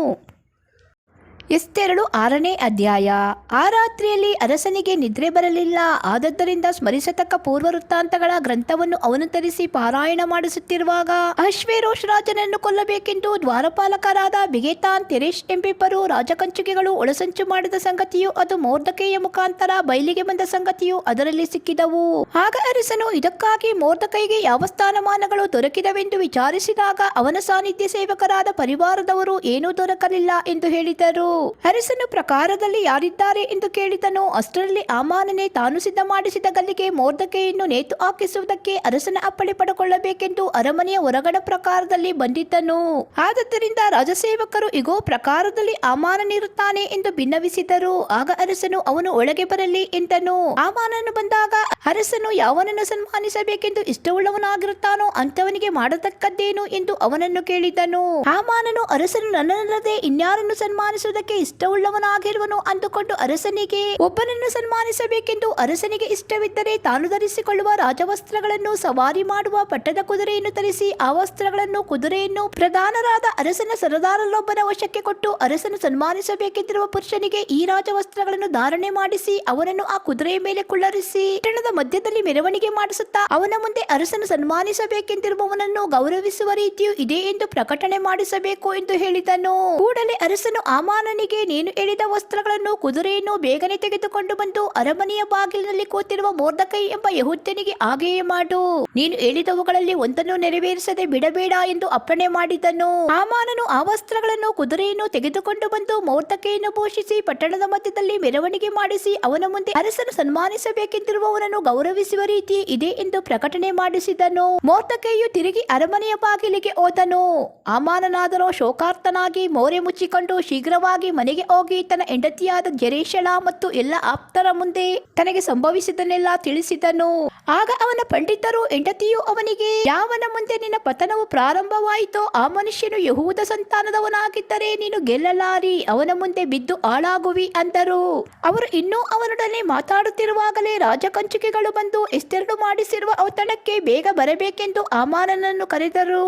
ಎಸ್ತೇರಳು 6ನೇ ಅಧ್ಯಾಯ. ಆ ರಾತ್ರಿಯಲ್ಲಿ ಅರಸನಿಗೆ ನಿದ್ರೆ ಬರಲಿಲ್ಲ. ಆದದ್ದರಿಂದ ಸ್ಮರಿಸತಕ್ಕ ಪೂರ್ವ ವೃತ್ತಾಂತಗಳ ಗ್ರಂಥವನ್ನು ಅವನು ತರಿಸಿ ಪಾರಾಯಣ ಮಾಡಿಸುತ್ತಿರುವಾಗ ಅಹಷ್ವೇರೋಷ್ ರಾಜನನ್ನು ಕೊಲ್ಲಬೇಕೆಂದು ದ್ವಾರಪಾಲಕರಾದ ಬಿಗೆತಾನ್, ತೆರೆಷ್ ಎಂಬಿಬ್ಬರು ರಾಜಕಂಚುಕಿಗಳು ಒಳಸಂಚು ಮಾಡಿದ ಸಂಗತಿಯು ಅದು ಮೊರ್ದಕೈಯ ಮುಖಾಂತರ ಬಯಲಿಗೆ ಬಂದ ಸಂಗತಿಯು ಅದರಲ್ಲಿ ಸಿಕ್ಕಿದವು. ಆಗ ಅರಸನು ಇದಕ್ಕಾಗಿ ಮೊರ್ದಕೈಗೆ ಯಾವ ಸ್ಥಾನಮಾನಗಳು ದೊರಕಿದವೆಂದು ವಿಚಾರಿಸಿದಾಗ ಅವನ ಸಾನ್ನಿಧ್ಯ ಸೇವಕರಾದ ಪರಿವಾರದವರು ಏನೂ ದೊರಕಲಿಲ್ಲ ಎಂದು ಹೇಳಿದರು. ಅರಸನು ಪ್ರಕಾರದಲ್ಲಿ ಯಾರಿದ್ದಾರೆ ಎಂದು ಕೇಳಿದನು. ಅಷ್ಟರಲ್ಲಿ ಹಾಮಾನನೇ ತಾನು ಸಿದ್ಧ ಮಾಡಿಸಿದ ಗಲ್ಲಿಗೆ ಮೊರ್ದಕೈಯನ್ನು ನೇತು ಹಾಕಿಸುವುದಕ್ಕೆ ಅರಸನ ಅಪ್ಪಣೆ ಪಡೆದುಕೊಳ್ಳಬೇಕೆಂದು ಅರಮನೆಯ ಹೊರಗಡ ಪ್ರಕಾರದಲ್ಲಿ ಬಂದಿದ್ದನು. ಆದ್ದರಿಂದ ರಾಜಸೇವಕರು ಇಗೋ ಪ್ರಕಾರದಲ್ಲಿ ಹಾಮಾನನಿರುತ್ತಾನೆ ಎಂದು ಭಿನ್ನವಿಸಿದರು. ಆಗ ಅರಸನು ಅವನು ಒಳಗೆ ಬರಲಿ ಎಂದನು. ಹಾಮಾನನು ಬಂದಾಗ ಅರಸನು ಯಾವನನ್ನು ಸನ್ಮಾನಿಸಬೇಕೆಂದು ಇಷ್ಟವುಳ್ಳವನಾಗಿರುತ್ತಾನೋ ಅಂತವನಿಗೆ ಮಾಡತಕ್ಕದ್ದೇನು ಎಂದು ಅವನನ್ನು ಕೇಳಿದನು. ಹಾಮಾನನು ಅರಸನು ನನ್ನಲ್ಲದೆ ಇನ್ಯಾರನ್ನು ಸನ್ಮಾನಿಸುವುದಕ್ಕೆ ಇಷ್ಟವುಳ್ಳವನಾಗಿರುವನು ಅಂದುಕೊಂಡು ಅರಸನಿಗೆ ಒಬ್ಬನನ್ನು ಸನ್ಮಾನಿಸಬೇಕೆಂದು ಅರಸನಿಗೆ ಇಷ್ಟವಿದ್ದರೆ ತಾನು ಧರಿಸಿಕೊಳ್ಳುವ ರಾಜವಸ್ತ್ರಗಳನ್ನು ಸವಾರಿ ಮಾಡುವ ಪಟ್ಟದ ಕುದುರೆಯನ್ನು ತರಿಸಿ ಆ ವಸ್ತ್ರಗಳನ್ನು ಕುದುರೆಯನ್ನು ಪ್ರಧಾನರಾದ ಅರಸನ ಸರದಾರಲ್ಲೊಬ್ಬನ ವಶಕ್ಕೆ ಕೊಟ್ಟು ಅರಸನು ಸನ್ಮಾನಿಸಬೇಕೆಂದಿರುವ ಪುರುಷನಿಗೆ ಈ ರಾಜವಸ್ತ್ರಗಳನ್ನು ಧಾರಣೆ ಮಾಡಿಸಿ ಅವನನ್ನು ಆ ಕುದುರೆಯ ಮೇಲೆ ಕುಳ್ಳರಿಸಿ ಪಟ್ಟಣದ ಮಧ್ಯದಲ್ಲಿ ಮೆರವಣಿಗೆ ಮಾಡಿಸುತ್ತಾ ಅವನ ಮುಂದೆ ಅರಸನು ಸನ್ಮಾನಿಸಬೇಕೆಂದಿರುವವನನ್ನು ಗೌರವಿಸುವ ರೀತಿಯು ಇದೆ ಎಂದು ಪ್ರಕಟಣೆ ಮಾಡಿಸಬೇಕು ಎಂದು ಹೇಳಿದನು. ಕೂಡಲೇ ಅರಸನು ಹಾಮಾನನಿಗೆ, ನೀನು ಹೇಳಿದ ವಸ್ತ್ರಗಳನ್ನು ಕುದುರೆಯನ್ನು ಬೇಗನೆ ತೆಗೆದುಕೊಂಡು ಬಂದು ಅರಮನೆಯ ಬಾಗಿಲಿನಲ್ಲಿ ಕೂತಿರುವ ಮೊರ್ದಕೈ ಎಂಬ ಯೆಹೂದ್ಯನಿಗೆ ಹಾಗೆಯೇ ಮಾಡು. ನೀನು ಹೇಳಿದವುಗಳಲ್ಲಿ ಒಂದನ್ನು ನೆರವೇರಿಸದೆ ಬಿಡಬೇಡ ಎಂದು ಅಪ್ಪಣೆ ಮಾಡಿದನು. ಹಾಮಾನನು ಆ ವಸ್ತ್ರಗಳನ್ನು ಕುದುರೆಯನ್ನು ತೆಗೆದುಕೊಂಡು ಬಂದು ಮೊರ್ದಕೈಯನ್ನು ಭೂಷಿಸಿ ಪಟ್ಟಣದ ಮಧ್ಯದಲ್ಲಿ ಮೆರವಣಿಗೆ ಮಾಡಿಸಿ ಅವನ ಮುಂದೆ ಅರಸನು ಸನ್ಮಾನಿಸಬೇಕೆಂದಿರುವವನನ್ನು ಗೌರವಿಸುವ ರೀತಿ ಇದೆ ಎಂದು ಪ್ರಕಟಣೆ ಮಾಡಿಸಿದನು. ಮೊರ್ದಕೈಯು ತಿರುಗಿ ಅರಮನೆಯ ಬಾಗಿಲಿಗೆ ಹೋದನು. ಹಾಮಾನನಾದರೋ ಶೋಕಾರ್ತನಾಗಿ ಮೋರೆ ಮುಚ್ಚಿಕೊಂಡು ಶೀಘ್ರವಾಗಿ ಮನೆಗೆ ಹೋಗಿ ತನ್ನ ಹೆಂಡತಿಯಾದ ಜೆರೇಷಳ ಮತ್ತು ಎಲ್ಲ ಆಪ್ತರ ಮುಂದೆ ತನಗೆ ಸಂಭವಿಸಿದನೆಲ್ಲ ತಿಳಿಸಿದನು. ಆಗ ಅವನ ಪಂಡಿತರು ಹೆಂಡತಿಯು ಅವನಿಗೆ, ಯಾವನ ಮುಂದೆ ನಿನ್ನ ಪತನವು ಪ್ರಾರಂಭವಾಯಿತೋ ಆ ಮನುಷ್ಯನು ಯಹೂದ ಸಂತಾನದವನಾಗಿದ್ದರೆ ನೀನು ಗೆಲ್ಲಲಾರಿ, ಅವನ ಮುಂದೆ ಬಿದ್ದು ಹಾಳಾಗುವಿ ಅಂದರು. ಅವರು ಇನ್ನೂ ಅವನೊಡನೆ ಮಾತಾಡುತ್ತಿರುವಾಗಲೇ ರಾಜಕಂಚುಕಿಗಳು ಬಂದು ಎಸ್ತೇರಳು ಮಾಡಿಸಿರುವ ಔತಣಕ್ಕೆ ಬೇಗ ಬರಬೇಕೆಂದು ಹಾಮಾನನನ್ನು ಕರೆದರು.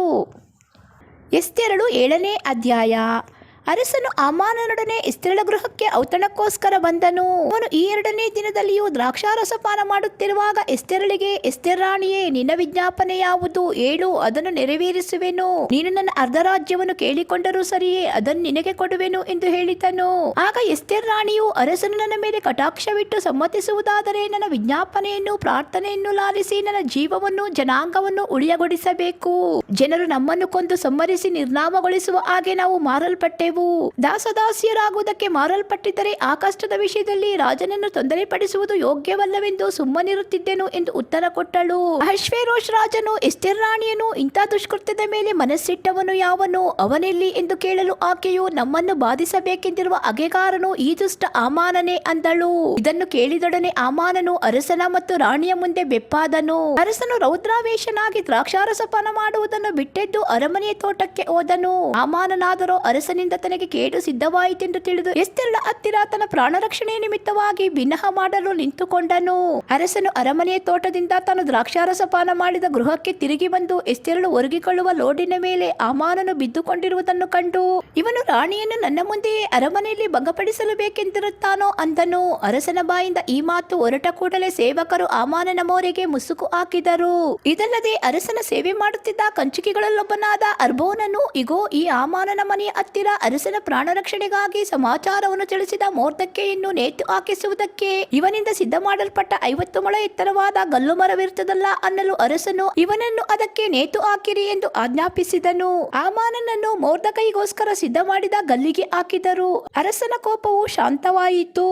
ಎಸ್ತೇರಳು 7ನೇ ಅಧ್ಯಾಯ. ಅರಸನು ಹಾಮಾನನೊಡನೆ ಎಸ್ತೇರಳ ಗೃಹಕ್ಕೆ ಔತಣಕ್ಕೋಸ್ಕರ ಬಂದನು. ಅವನು ಈ 2ನೇ ದಿನದಲ್ಲಿಯೂ ದ್ರಾಕ್ಷಾರಸ ಪಾನ ಮಾಡುತ್ತಿರುವಾಗ ಎಸ್ತೇರಳಿಗೆ, ಎಸ್ತೇರ್ ರಾಣಿಯೇ, ನಿನ್ನ ವಿಜ್ಞಾಪನೆ ಯಾವುದು? ಹೇಳು, ಅದನ್ನು ನೆರವೇರಿಸುವೆನು. ನೀನು ನನ್ನ ಅರ್ಧ ರಾಜ್ಯವನ್ನು ಕೇಳಿಕೊಂಡರೂ ಸರಿಯೇ, ಅದನ್ನು ನಿನಗೆ ಕೊಡುವೆನು ಎಂದು ಹೇಳಿದನು. ಆಗ ಎಸ್ತೇರ್ ರಾಣಿಯು, ಅರಸನು ನನ್ನ ಮೇಲೆ ಕಟಾಕ್ಷವಿಟ್ಟು ಸಮ್ಮತಿಸುವುದಾದರೆ ನನ್ನ ವಿಜ್ಞಾಪನೆಯನ್ನು ಪ್ರಾರ್ಥನೆಯನ್ನು ಲಾಲಿಸಿ ನನ್ನ ಜೀವವನ್ನು ಜನಾಂಗವನ್ನು ಉಳಿಯಗೊಳಿಸಬೇಕು. ಜನರು ನಮ್ಮನ್ನು ಕೊಂದು ಸಂಹರಿಸಿ ನಿರ್ನಾಮಗೊಳಿಸುವ ಹಾಗೆ ನಾವು ಮಾರಲ್ಪಟ್ಟೆವು. ದಾಸದಾಸಿಯರಾಗುವುದಕ್ಕೆ ಮಾರಲ್ಪಟ್ಟಿದ್ದರೆ ಆ ಕಷ್ಟದ ವಿಷಯದಲ್ಲಿ ರಾಜನನ್ನು ತೊಂದರೆಪಡಿಸುವುದು ಯೋಗ್ಯವಲ್ಲವೆಂದು ಸುಮ್ಮನಿರುತ್ತಿದ್ದೆನು ಎಂದು ಉತ್ತರ ಕೊಟ್ಟಳು. ಅಹಷ್ವೇರೋಷ್ ರಾಜನು ಎಸ್ತೇರ್ ರಾಣಿಯನು, ಇಂಥ ದುಷ್ಕೃತ್ಯದ ಮೇಲೆ ಮನಸ್ಸಿಟ್ಟವನು ಯಾವನು? ಅವನೆಲ್ಲಿ ಎಂದು ಕೇಳಲು ಆಕೆಯು, ನಮ್ಮನ್ನು ಬಾಧಿಸಬೇಕೆಂದಿರುವ ಅಗೆಗಾರನು ಈ ದುಷ್ಟ ಹಾಮಾನನೇ ಅಂದಳು. ಇದನ್ನು ಕೇಳಿದೊಡನೆ ಹಾಮಾನನು ಅರಸನ ಮತ್ತು ರಾಣಿಯ ಮುಂದೆ ಬೆಪ್ಪಾದನು. ಅರಸನು ರೌದ್ರಾವೇಶನಾಗಿ ದ್ರಾಕ್ಷಾರಸ ಪಾನ ಮಾಡುವುದನ್ನು ಬಿಟ್ಟೆದ್ದು ಅರಮನೆಯ ತೋಟಕ್ಕೆ ಹೋದನು. ಹಾಮಾನನಾದರೋ ಅರಸನಿಂದ ತನಗೆ ಕೇಡು ಸಿದ್ಧವಾಯಿತೆಂದು ತಿಳಿದು ಎಸ್ತೇರಳ ಹತ್ತಿರ ತನ್ನ ಪ್ರಾಣ ರಕ್ಷಣೆ ನಿಮಿತ್ತವಾಗಿ ಬಿನ್ನಹ ಮಾಡಲು ನಿಂತುಕೊಂಡನು. ಅರಸನು ಅರಮನೆಯ ತೋಟದಿಂದ ತಾನು ದ್ರಾಕ್ಷಾರಸ ಪಾನ ಮಾಡಿದ ಗೃಹಕ್ಕೆ ತಿರುಗಿ ಬಂದು ಎಸ್ತೇರಳು ಒರಗಿಕೊಳ್ಳುವ ಲೋಡಿನ ಮೇಲೆ ಹಾಮಾನನು ಬಿದ್ದುಕೊಂಡಿರುವುದನ್ನು ಕಂಡು, ಇವನು ರಾಣಿಯನ್ನು ನನ್ನ ಮುಂದೆಯೇ ಅರಮನೆಯಲ್ಲಿ ಭಂಗಪಡಿಸಲು ಬೇಕೆಂದಿರುತ್ತಾನೋ ಅಂದನು. ಅರಸನ ಬಾಯಿಂದ ಈ ಮಾತು ಹೊರಟ ಕೂಡಲೇ ಸೇವಕರು ಹಾಮಾನನ ಮೋರೆಗೆ ಮುಸುಕು ಹಾಕಿದರು. ಇದಲ್ಲದೆ ಅರಸನ ಸೇವೆ ಮಾಡುತ್ತಿದ್ದ ಕಂಚುಕಿಗಳಲ್ಲೊಬ್ಬನಾದ ಅರ್ಬೋನನು, ಇಗೋ, ಈ ಹಾಮಾನನ ಮನೆಯ ಹತ್ತಿರ ಅರಸನ ಪ್ರಾಣ ರಕ್ಷಣೆಗಾಗಿ ಸಮಾಚಾರವನ್ನು ತಿಳಿಸಿದ ಮೊರ್ದೆಕೈಯನ್ನು ನೇತು ಹಾಕಿಸುವುದಕ್ಕೆ ಇವನಿಂದ ಸಿದ್ಧ ಮಾಡಲ್ಪಟ್ಟ 50 ಮೊಳ ಎತ್ತರವಾದ ಗಲ್ಲು ಮರವಿರುತ್ತದಲ್ಲ ಅನ್ನಲು ಅರಸನು ಇವನನ್ನು ಅದಕ್ಕೆ ನೇತು ಹಾಕಿರಿ ಎಂದು ಆಜ್ಞಾಪಿಸಿದನು. ಹಾಮಾನನನ್ನು ಮೊರ್ದೆಕೈಗೋಸ್ಕರ ಸಿದ್ಧ ಮಾಡಿದ ಗಲ್ಲಿಗೆ ಹಾಕಿದರು. ಅರಸನ ಕೋಪವು ಶಾಂತವಾಯಿತು.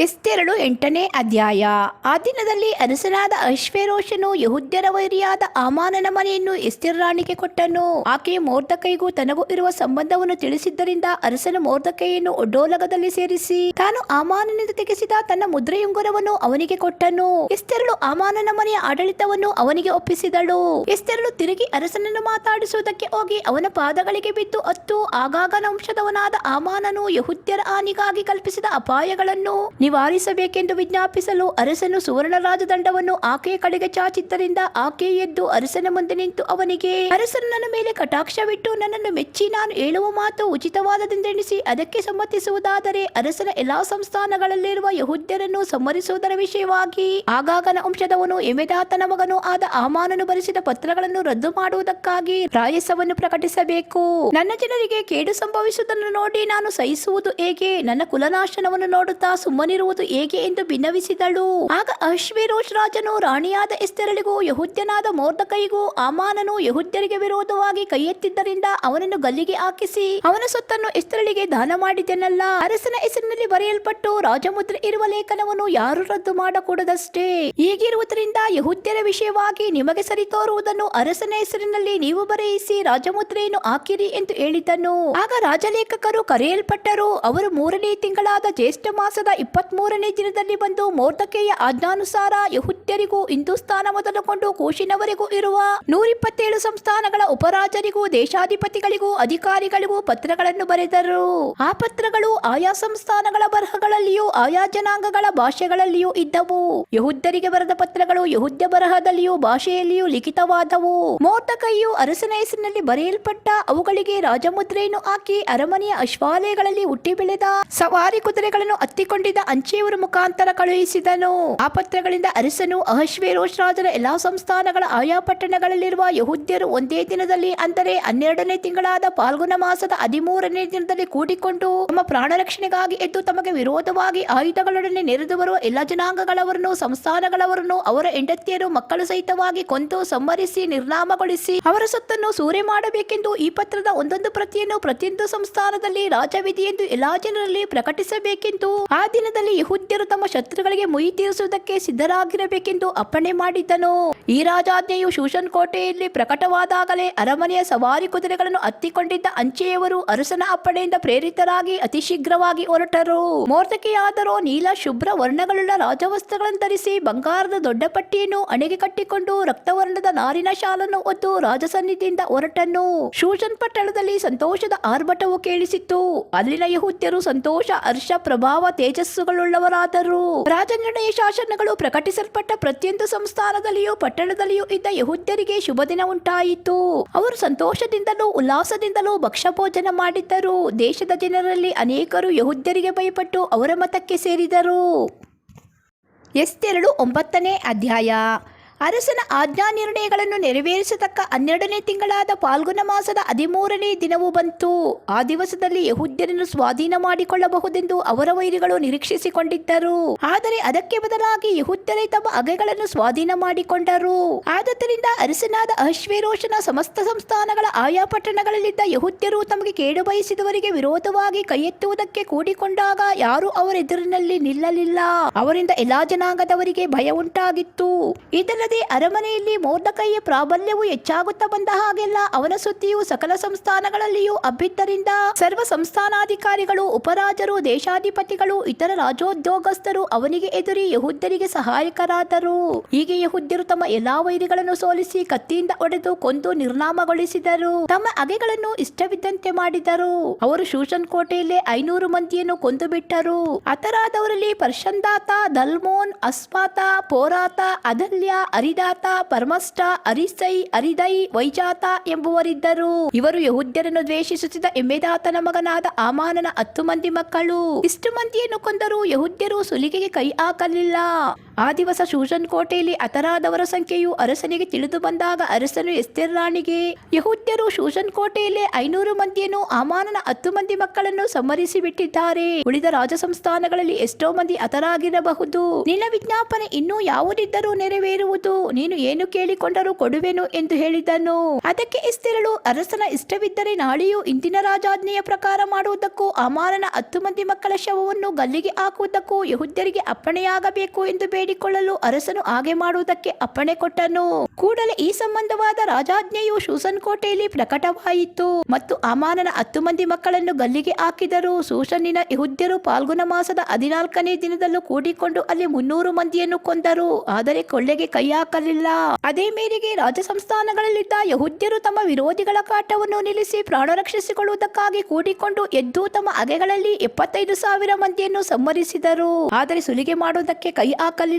ಎಸ್ತೇರಳು 8ನೇ ಅಧ್ಯಾಯ. ಆ ದಿನದಲ್ಲಿ ಅರಸನಾದ ಅಹಷ್ವೇರೋಷನು ಯೆಹೂದ್ಯರ ವೈರಿಯಾದ ಹಾಮಾನನ ಮನೆಯನ್ನು ಎಸ್ತೇರ್ ರಾಣಿಗೆ ಕೊಟ್ಟನು. ಆಕೆಯು ಮೊರ್ದೆಕೈಗೂ ತನಗೂ ಇರುವ ಸಂಬಂಧವನ್ನು ತಿಳಿಸಿದ್ದರಿಂದ ಅರಸನು ಮೊರ್ದೆಕೈಯನ್ನು ಒಡ್ಡೋಲಗದಲ್ಲಿ ಸೇರಿಸಿ ತಾನು ಹಾಮಾನನಿಂದ ತೆಗೆಸಿದ ತನ್ನ ಮುದ್ರೆಯುಂಗುರವನ್ನು ಅವನಿಗೆ ಕೊಟ್ಟನು. ಎಸ್ತೇರಳು ಹಾಮಾನನ ಮನೆಯ ಆಡಳಿತವನ್ನು ಅವನಿಗೆ ಒಪ್ಪಿಸಿದಳು. ಎಸ್ತೇರಳು ತಿರುಗಿ ಅರಸನನ್ನು ಮಾತಾಡಿಸುವುದಕ್ಕೆ ಹೋಗಿ ಅವನ ಪಾದಗಳಿಗೆ ಬಿದ್ದು ಅತ್ತು, ಆಗಾಗನ ವಂಶದವನಾದ ಹಾಮಾನನು ಯೆಹೂದ್ಯರ ಹಾನಿಗಾಗಿ ಕಲ್ಪಿಸಿದ ಅಪಾಯಗಳನ್ನು ನಿವಾರಿಸಬೇಕೆಂದು ವಿಜ್ಞಾಪಿಸಲು ಅರಸನು ಸುವರ್ಣ ರಾಜದಂಡವನ್ನು ಆಕೆಯ ಕಡೆಗೆ ಚಾಚಿದ್ದರಿಂದ ಆಕೆ ಎದ್ದು ಅರಸನ ಮುಂದೆ ನಿಂತು ಅವನಿಗೆ, ಅರಸನು ನನ್ನ ಮೇಲೆ ಕಟಾಕ್ಷವಿಟ್ಟು ನನ್ನನ್ನು ಮೆಚ್ಚಿ ನಾನು ಹೇಳುವ ಮಾತು ಉಚಿತವಾದದೆಂದೆಣಿಸಿ ಅದಕ್ಕೆ ಸಮ್ಮತಿಸುವುದಾದರೆ ಅರಸನ ಎಲ್ಲಾ ಸಂಸ್ಥಾನಗಳಲ್ಲಿರುವ ಯೆಹೂದ್ಯರನ್ನು ಸಂಹರಿಸುವುದರ ವಿಷಯವಾಗಿ ಆಗಾಗನ ವಂಶದವನು ಎಮೆದಾತನ ಮಗನೂ ಆದ ಹಾಮಾನನು ಬರೆಸಿದ ಪತ್ರಗಳನ್ನು ರದ್ದು ಮಾಡುವುದಕ್ಕಾಗಿ ರಾಯಸವನ್ನು ಪ್ರಕಟಿಸಬೇಕು. ನನ್ನ ಜನರಿಗೆ ಕೇಡು ಸಂಭವಿಸುವುದನ್ನು ನೋಡಿ ನಾನು ಸಹಿಸುವುದು ಹೇಗೆ? ನನ್ನ ಕುಲನಾಶನವನ್ನು ನೋಡುತ್ತಾ ಸುಮ್ಮನಿರುವುದು ಹೇಗೆ ಎಂದು ಭಿನ್ನವಿಸಿದಳು. ಆಗ ಅಹಷ್ವೇರೋಷ್ ರಾಜನು ರಾಣಿಯಾದ ಎಸ್ತೇರಳಿಗೂ ಯೆಹೂದ್ಯನಾದ ಮೊರ್ದೆಕೈಗೂ ಹಾಮಾನನು ಯೆಹೂದ್ಯರಿಗೆ ವಿರೋಧವಾಗಿ ಕೈ ಎತ್ತಿದ್ದರಿಂದ ಅವನನ್ನು ಗಲ್ಲಿಗೆ ಹಾಕಿಸಿ ಅವನ ಸೊತ್ತನ್ನು ಎಸ್ತೇರಳಿಗೆ ದಾನ ಮಾಡಿದೆನಲ್ಲ. ಅರಸನ ಹೆಸರಿನಲ್ಲಿ ಬರೆಯಲ್ಪಟ್ಟು ರಾಜಮುದ್ರೆ ಇರುವ ಲೇಖನವನ್ನು ಯಾರು ರದ್ದು ಮಾಡಕೂಡದಷ್ಟೇ. ಹೀಗಿರುವುದರಿಂದ ಯೆಹೂದ್ಯರ ವಿಷಯವಾಗಿ ನಿಮಗೆ ಸರಿ ತೋರುವುದನ್ನು ಅರಸನ ಹೆಸರಿನಲ್ಲಿ ನೀವು ಬರೆಯಿಸಿ ರಾಜಮುದ್ರೆಯನ್ನು ಹಾಕಿರಿ ಎಂದು ಹೇಳಿದನು. ಆಗ ರಾಜಲೇಖಕರು ಕರೆಯಲ್ಪಟ್ಟರು. ಅವರು 3ನೇ ತಿಂಗಳಾದ ಜ್ಯೇಷ್ಠ ಮಾಸದ 23ನೇ ದಿನದಲ್ಲಿ ಬಂದು ಮೊರ್ದೆಕೈಯ ಆಜ್ಞಾನುಸಾರ ಯೆಹೂದ್ಯರಿಗೂ ಹಿಂದೂಸ್ತಾನ ಮೊದಲುಗೊಂಡು ಕೂಶಿನವರೆಗೂ ಇರುವ 127 ಸಂಸ್ಥಾನಗಳ ಉಪರಾಜರಿಗೂ ದೇಶಾಧಿಪತಿಗಳಿಗೂ ಅಧಿಕಾರಿಗಳಿಗೂ ಪತ್ರಗಳನ್ನು ಬರೆದರು. ಆ ಪತ್ರಗಳು ಆಯಾ ಸಂಸ್ಥಾನಗಳ ಬರಹಗಳಲ್ಲಿಯೂ ಆಯಾ ಜನಾಂಗಗಳ ಭಾಷೆಗಳಲ್ಲಿಯೂ ಇದ್ದವು. ಯೆಹೂದ್ಯರಿಗೆ ಬರೆದ ಪತ್ರಗಳು ಯೆಹೂದ್ಯ ಬರಹದಲ್ಲಿಯೂ ಭಾಷೆಯಲ್ಲಿಯೂ ಲಿಖಿತವಾದವು. ಮೊರ್ದೆಕೈಯು ಅರಸನ ಹೆಸರಿನಲ್ಲಿ ಬರೆಯಲ್ಪಟ್ಟ ಅವುಗಳಿಗೆ ರಾಜಮುದ್ರೆಯನ್ನು ಹಾಕಿ ಅರಮನೆಯ ಅಶ್ವಾಲಯಗಳಲ್ಲಿ ಹುಟ್ಟಿ ಬೆಳೆದ ಸವಾರಿ ಕುದುರೆಗಳನ್ನು ಹತ್ತಿಕೊಂಡಿದ್ದ ಅಂಚೆಯವರ ಮುಖಾಂತರ ಕಳುಹಿಸಿದನು. ಆ ಪತ್ರಗಳಿಂದ ಅರಸನು ಅಹಷ್ವೇರೋಷ್ ರಾಜನ ಎಲ್ಲಾ ಸಂಸ್ಥಾನಗಳ ಆಯಾ ಪಟ್ಟಣಗಳಲ್ಲಿರುವ ಯೆಹೂದ್ಯರು ಒಂದೇ ದಿನದಲ್ಲಿ, ಅಂದರೆ 12ನೇ ತಿಂಗಳಾದ ಫಾಲ್ಗುಣ ಮಾಸದ 13ನೇ ದಿನದಲ್ಲಿ ಕೂಡಿಕೊಂಡು ತಮ್ಮ ಪ್ರಾಣ ರಕ್ಷಣೆಗಾಗಿ ಎದ್ದು ತಮಗೆ ವಿರೋಧವಾಗಿ ಆಯುಧಗಳೊಡನೆ ನೆರೆದು ಬರುವ ಎಲ್ಲ ಜನಾಂಗಗಳವರನ್ನು ಸಂಸ್ಥಾನಗಳವರನ್ನು ಅವರ ಹೆಂಡತಿಯರು ಮಕ್ಕಳು ಸಹಿತವಾಗಿ ಕೊಂದು ಸಂಹರಿಸಿ ನಿರ್ನಾಮಗೊಳಿಸಿ ಅವರ ಸೊತ್ತನ್ನು ಸೂರೆ ಮಾಡಬೇಕೆಂದು ಈ ಪತ್ರದ ಒಂದೊಂದು ಪ್ರತಿಯನ್ನು ಪ್ರತಿಯೊಂದು ಸಂಸ್ಥಾನದಲ್ಲಿ ರಾಜವಿಧಿಯೆಂದು ಎಲ್ಲಾ ಜನರಲ್ಲಿ ಪ್ರಕಟಿಸಬೇಕೆಂದು ಆ ದಿನದಲ್ಲಿ ಯೆಹೂದ್ಯರು ತಮ್ಮ ಶತ್ರುಗಳಿಗೆ ಮುಯಿ ತೀರಿಸುವುದಕ್ಕೆ ಸಿದ್ಧರಾಗಿರಬೇಕೆಂದು ಅಪ್ಪಣೆ ಮಾಡಿದ್ದನು. ಈ ರಾಜಾಜ್ಞೆಯು ಶೂಷನ್ ಕೋಟೆಯಲ್ಲಿ ಪ್ರಕಟವಾದಾಗಲೇ ಅರಮನೆಯ ಸವಾರಿ ಕುದುರೆಗಳನ್ನು ಹತ್ತಿಕೊಂಡಿದ್ದ ಅಂಚೆಯವರು ಅರಸನ ಅಪ್ಪಣೆಯಿಂದ ಪ್ರೇರಿತರಾಗಿ ಅತಿ ಶೀಘ್ರವಾಗಿ ಹೊರಟರು. ಮೊರ್ದೆಕೈಯಾದರೋ ನೀಲ ಶುಭ್ರ ವರ್ಣಗಳುಳ್ಳ ರಾಜವಸ್ತ್ರಗಳನ್ನು ಧರಿಸಿ ಬಂಗಾರದ ದೊಡ್ಡ ಪಟ್ಟಿಯನ್ನು ಹಣೆಗೆ ಕಟ್ಟಿಕೊಂಡು ರಕ್ತವರ್ಣದ ನಾರಿನ ಶಾಲನ್ನು ಹೊತ್ತು ರಾಜಸನ್ನಿಧಿಯಿಂದ ಹೊರಟನು. ಶೂಷನ್ ಪಟ್ಟಣದಲ್ಲಿ ಸಂತೋಷದ ಆರ್ಭಟವು ಕೇಳಿಸಿತ್ತು. ಅಲ್ಲಿನ ಯೆಹೂದ್ಯರು ಸಂತೋಷ, ಹರ್ಷ, ಪ್ರಭಾವ, ತೇಜಸ್ಸುಗಳುಳ್ಳವರಾದರು. ರಾಜನಿರ್ಣಯ ಶಾಸನಗಳು ಪ್ರಕಟಿಸಲ್ಪಟ್ಟ ಪ್ರತಿಯೊಂದು ಸಂಸ್ಥಾನದಲ್ಲಿಯೂ ಪಟ್ಟಣದಲ್ಲಿಯೂ ಇದ್ದ ಯೆಹೂದ್ಯರಿಗೆ ಶುಭ ದಿನ ಉಂಟಾಯಿತು. ಅವರು ಸಂತೋಷದಿಂದಲೂ ಉಲ್ಲಾಸದಿಂದಲೂ ಭಕ್ಷ್ಯಭೋಜನ ಮಾಡಿದ್ದರು. ದೇಶದ ಜನರಲ್ಲಿ ಅನೇಕರು ಯೆಹೂದ್ಯರಿಗೆ ಭಯಪಟ್ಟು ಅವರ ಮತಕ್ಕೆ ಸೇರಿದರು. ಎಸ್ತೇರಳು 9ನೇ ಅಧ್ಯಾಯ. ಅರಸನ ಆಜ್ಞಾ ನಿರ್ಣಯಗಳನ್ನು ನೆರವೇರಿಸತಕ್ಕ 12ನೇ ತಿಂಗಳಾದ ಫಾಲ್ಗುಣ ಮಾಸದ 13ನೇ ದಿನವು ಬಂತು. ಆ ದಿವಸದಲ್ಲಿ ಯೆಹೂದ್ಯರನ್ನು ಸ್ವಾಧೀನ ಮಾಡಿಕೊಳ್ಳಬಹುದೆಂದು ಅವರ ವೈರಿಗಳು ನಿರೀಕ್ಷಿಸಿಕೊಂಡಿದ್ದರು. ಆದರೆ ಅದಕ್ಕೆ ಬದಲಾಗಿ ಯೆಹೂದ್ಯರೇ ತಮ್ಮ ಅಗೆಗಳನ್ನು ಸ್ವಾಧೀನ ಮಾಡಿಕೊಂಡರು. ಆದ್ದರಿಂದ ಅರಸನಾದ ಅಹಷ್ವೇರೋಷನ ಸಮಸ್ತ ಸಂಸ್ಥಾನಗಳ ಆಯಾ ಪಟ್ಟಣಗಳಲ್ಲಿದ್ದ ಯೆಹೂದ್ಯರು ತಮಗೆ ಕೇಡು ಬಯಸಿದವರಿಗೆ ವಿರೋಧವಾಗಿ ಕೈ ಎತ್ತುವುದಕ್ಕೆ ಕೂಡಿಕೊಂಡಾಗ ಯಾರೂ ಅವರ ಎದುರಿನಲ್ಲಿ ನಿಲ್ಲಲಿಲ್ಲ. ಅವರಿಂದ ಎಲ್ಲಾ ಜನಾಂಗದವರಿಗೆ ಭಯ ಉಂಟಾಗಿತ್ತು. ಇದಲ್ಲದೆ ಇದಲ್ಲದೆ ಅರಮನೆಯಲ್ಲಿ ಮೊರ್ದಕೈಯ ಪ್ರಾಬಲ್ಯವು ಹೆಚ್ಚಾಗುತ್ತಾ ಬಂದ ಹಾಗೆಲ್ಲ ಅವನ ಸುದ್ದಿಯು ಸಕಲ ಸಂಸ್ಥಾನಗಳಲ್ಲಿಯೂ ಹಬ್ಬಿದ್ದರಿಂದ ಸರ್ವ ಸಂಸ್ಥಾನಾಧಿಕಾರಿಗಳು, ಉಪರಾಜರು, ದೇಶಾಧಿಪತಿಗಳು, ಇತರ ರಾಜೋದ್ಯೋಗಸ್ಥರು ಅವನಿಗೆ ಎದುರಿ ಯಹೂದ್ಯರಿಗೆ ಸಹಾಯಕರಾದರು. ಹೀಗೆ ಯಹೂದ್ಯರು ತಮ್ಮ ಎಲ್ಲಾ ವೈರಿಗಳನ್ನು ಸೋಲಿಸಿ ಕತ್ತಿಯಿಂದ ಹೊಡೆದು ಕೊಂದು ನಿರ್ನಾಮಗೊಳಿಸಿದರು. ತಮ್ಮ ಅಗೆಗಳನ್ನು ಇಷ್ಟವಿದ್ದಂತೆ ಮಾಡಿದರು. ಅವರು ಶೂಷನ್ ಕೋಟೆಯಲ್ಲೇ 500 ಮಂದಿಯನ್ನು ಕೊಂದು ಬಿಟ್ಟರು. ಹತರಾದವರಲ್ಲಿ ಪರ್ಷಂದಾತ, ದಲ್ಮೋನ್, ಅಸ್ಪಾತ, ಪೋರಾತ, ಅದಲ್ಯ, ಅರಿದಾತ, ಪರ್ಮಷ್ಟ, ಅರಿಸೈ, ಅರಿದೈ, ವೈಜಾತ ಎಂಬುವರಿದ್ದರು. ಇವರು ಯಹೂದ್ಯರನ್ನು ದ್ವೇಷಿಸುತ್ತಿದ್ದ ಎಮ್ಮೆದಾತನ ಮಗನಾದ ಆಮಾನನ 10 ಮಂದಿ ಮಕ್ಕಳು. ಇಷ್ಟು ಮಂದಿಯನ್ನು ಕೊಂದರೂ ಯಹೂದ್ಯರು ಸುಲಿಗೆಗೆ ಕೈ ಹಾಕಲಿಲ್ಲ. ಆ ದಿವಸ ಶೂಷನ್ ಕೋಟೆಯಲ್ಲಿ ಹತರಾದವರ ಸಂಖ್ಯೆಯು ಅರಸನಿಗೆ ತಿಳಿದು ಬಂದಾಗ ಅರಸನು ಎಸ್ತೇರ್ ರಾಣಿಗೆ, ಯಹೂದ್ಯರು ಶೂಷನ್ ಕೋಟೆಯಲ್ಲಿ 500 ಮಂದಿಯನ್ನು, ಆಮಾನನ 10 ಮಂದಿ ಮಕ್ಕಳನ್ನು ಸಂಹರಿಸಿ ಬಿಟ್ಟಿದ್ದಾರೆ. ಉಳಿದ ರಾಜ ಸಂಸ್ಥಾನಗಳಲ್ಲಿ ಎಷ್ಟೋ ಮಂದಿ ಹತರಾಗಿರಬಹುದು. ನಿನ್ನ ವಿಜ್ಞಾಪನೆ ಇನ್ನೂ ಯಾವುದಿದ್ದರೂ ನೆರವೇರುವುದು. ನೀನು ಏನು ಕೇಳಿಕೊಂಡರೂ ಕೊಡುವೆನು ಎಂದು ಹೇಳಿದನು. ಅದಕ್ಕೆ ಎಸ್ತೇರಳು, ಅರಸನ ಇಷ್ಟವಿದ್ದರೆ ನಾಳೆಯೂ ಇಂದಿನ ರಾಜಾಜ್ಞೆಯ ಪ್ರಕಾರ ಮಾಡುವುದಕ್ಕೂ ಆಮಾನನ 10 ಮಂದಿ ಮಕ್ಕಳ ಶವವನ್ನು ಗಲ್ಲಿಗೆ ಹಾಕುವುದಕ್ಕೂ ಯಹೂದ್ಯರಿಗೆ ಅಪ್ಪಣೆಯಾಗಬೇಕು ಎಂದು ಬೇಡಿಕೊಳ್ಳಲು ಅರಸನು ಹಾಗೆ ಮಾಡುವುದಕ್ಕೆ ಅಪ್ಪಣೆ ಕೊಟ್ಟನು. ಕೂಡಲೇ ಈ ಸಂಬಂಧವಾದ ರಾಜಾಜ್ಞೆಯು ಶೂಷನ್ ಕೋಟೆಯಲ್ಲಿ ಪ್ರಕಟವಾಯಿತು ಮತ್ತು ಆಮಾನನ 10 ಮಂದಿ ಮಕ್ಕಳನ್ನು ಗಲ್ಲಿಗೆ ಹಾಕಿದರು. ಶೂಷನ್ನಿನ ಯಹೂದ್ಯರು ಫಾಲ್ಗುಣ ಮಾಸದ 14ನೇ ದಿನದಲ್ಲೂ ಕೂಡಿಕೊಂಡು ಅಲ್ಲಿ 300 ಮಂದಿಯನ್ನು ಕೊಂದರು. ಆದರೆ ಕೊಳ್ಳೆಗೆ ಕೈ ಹಾಕಲಿಲ್ಲ. ಅದೇ ಮೇರೆಗೆ ರಾಜ ಸಂಸ್ಥಾನಗಳಲ್ಲಿದ್ದ ಯಹೂದ್ಯರು ತಮ್ಮ ವಿರೋಧಿಗಳ ಕಾಟವನ್ನು ನಿಲ್ಲಿಸಿ ಪ್ರಾಣ ರಕ್ಷಿಸಿಕೊಳ್ಳುವುದಕ್ಕಾಗಿ ಕೂಡಿಕೊಂಡು ಎದ್ದು ತಮ್ಮ ಅಗೆಗಳಲ್ಲಿ 75,000 ಮಂದಿಯನ್ನು ಸಂಹರಿಸಿದರು. ಆದರೆ ಸುಲಿಗೆ ಮಾಡುವುದಕ್ಕೆ ಕೈ ಹಾಕಲಿಲ್ಲ.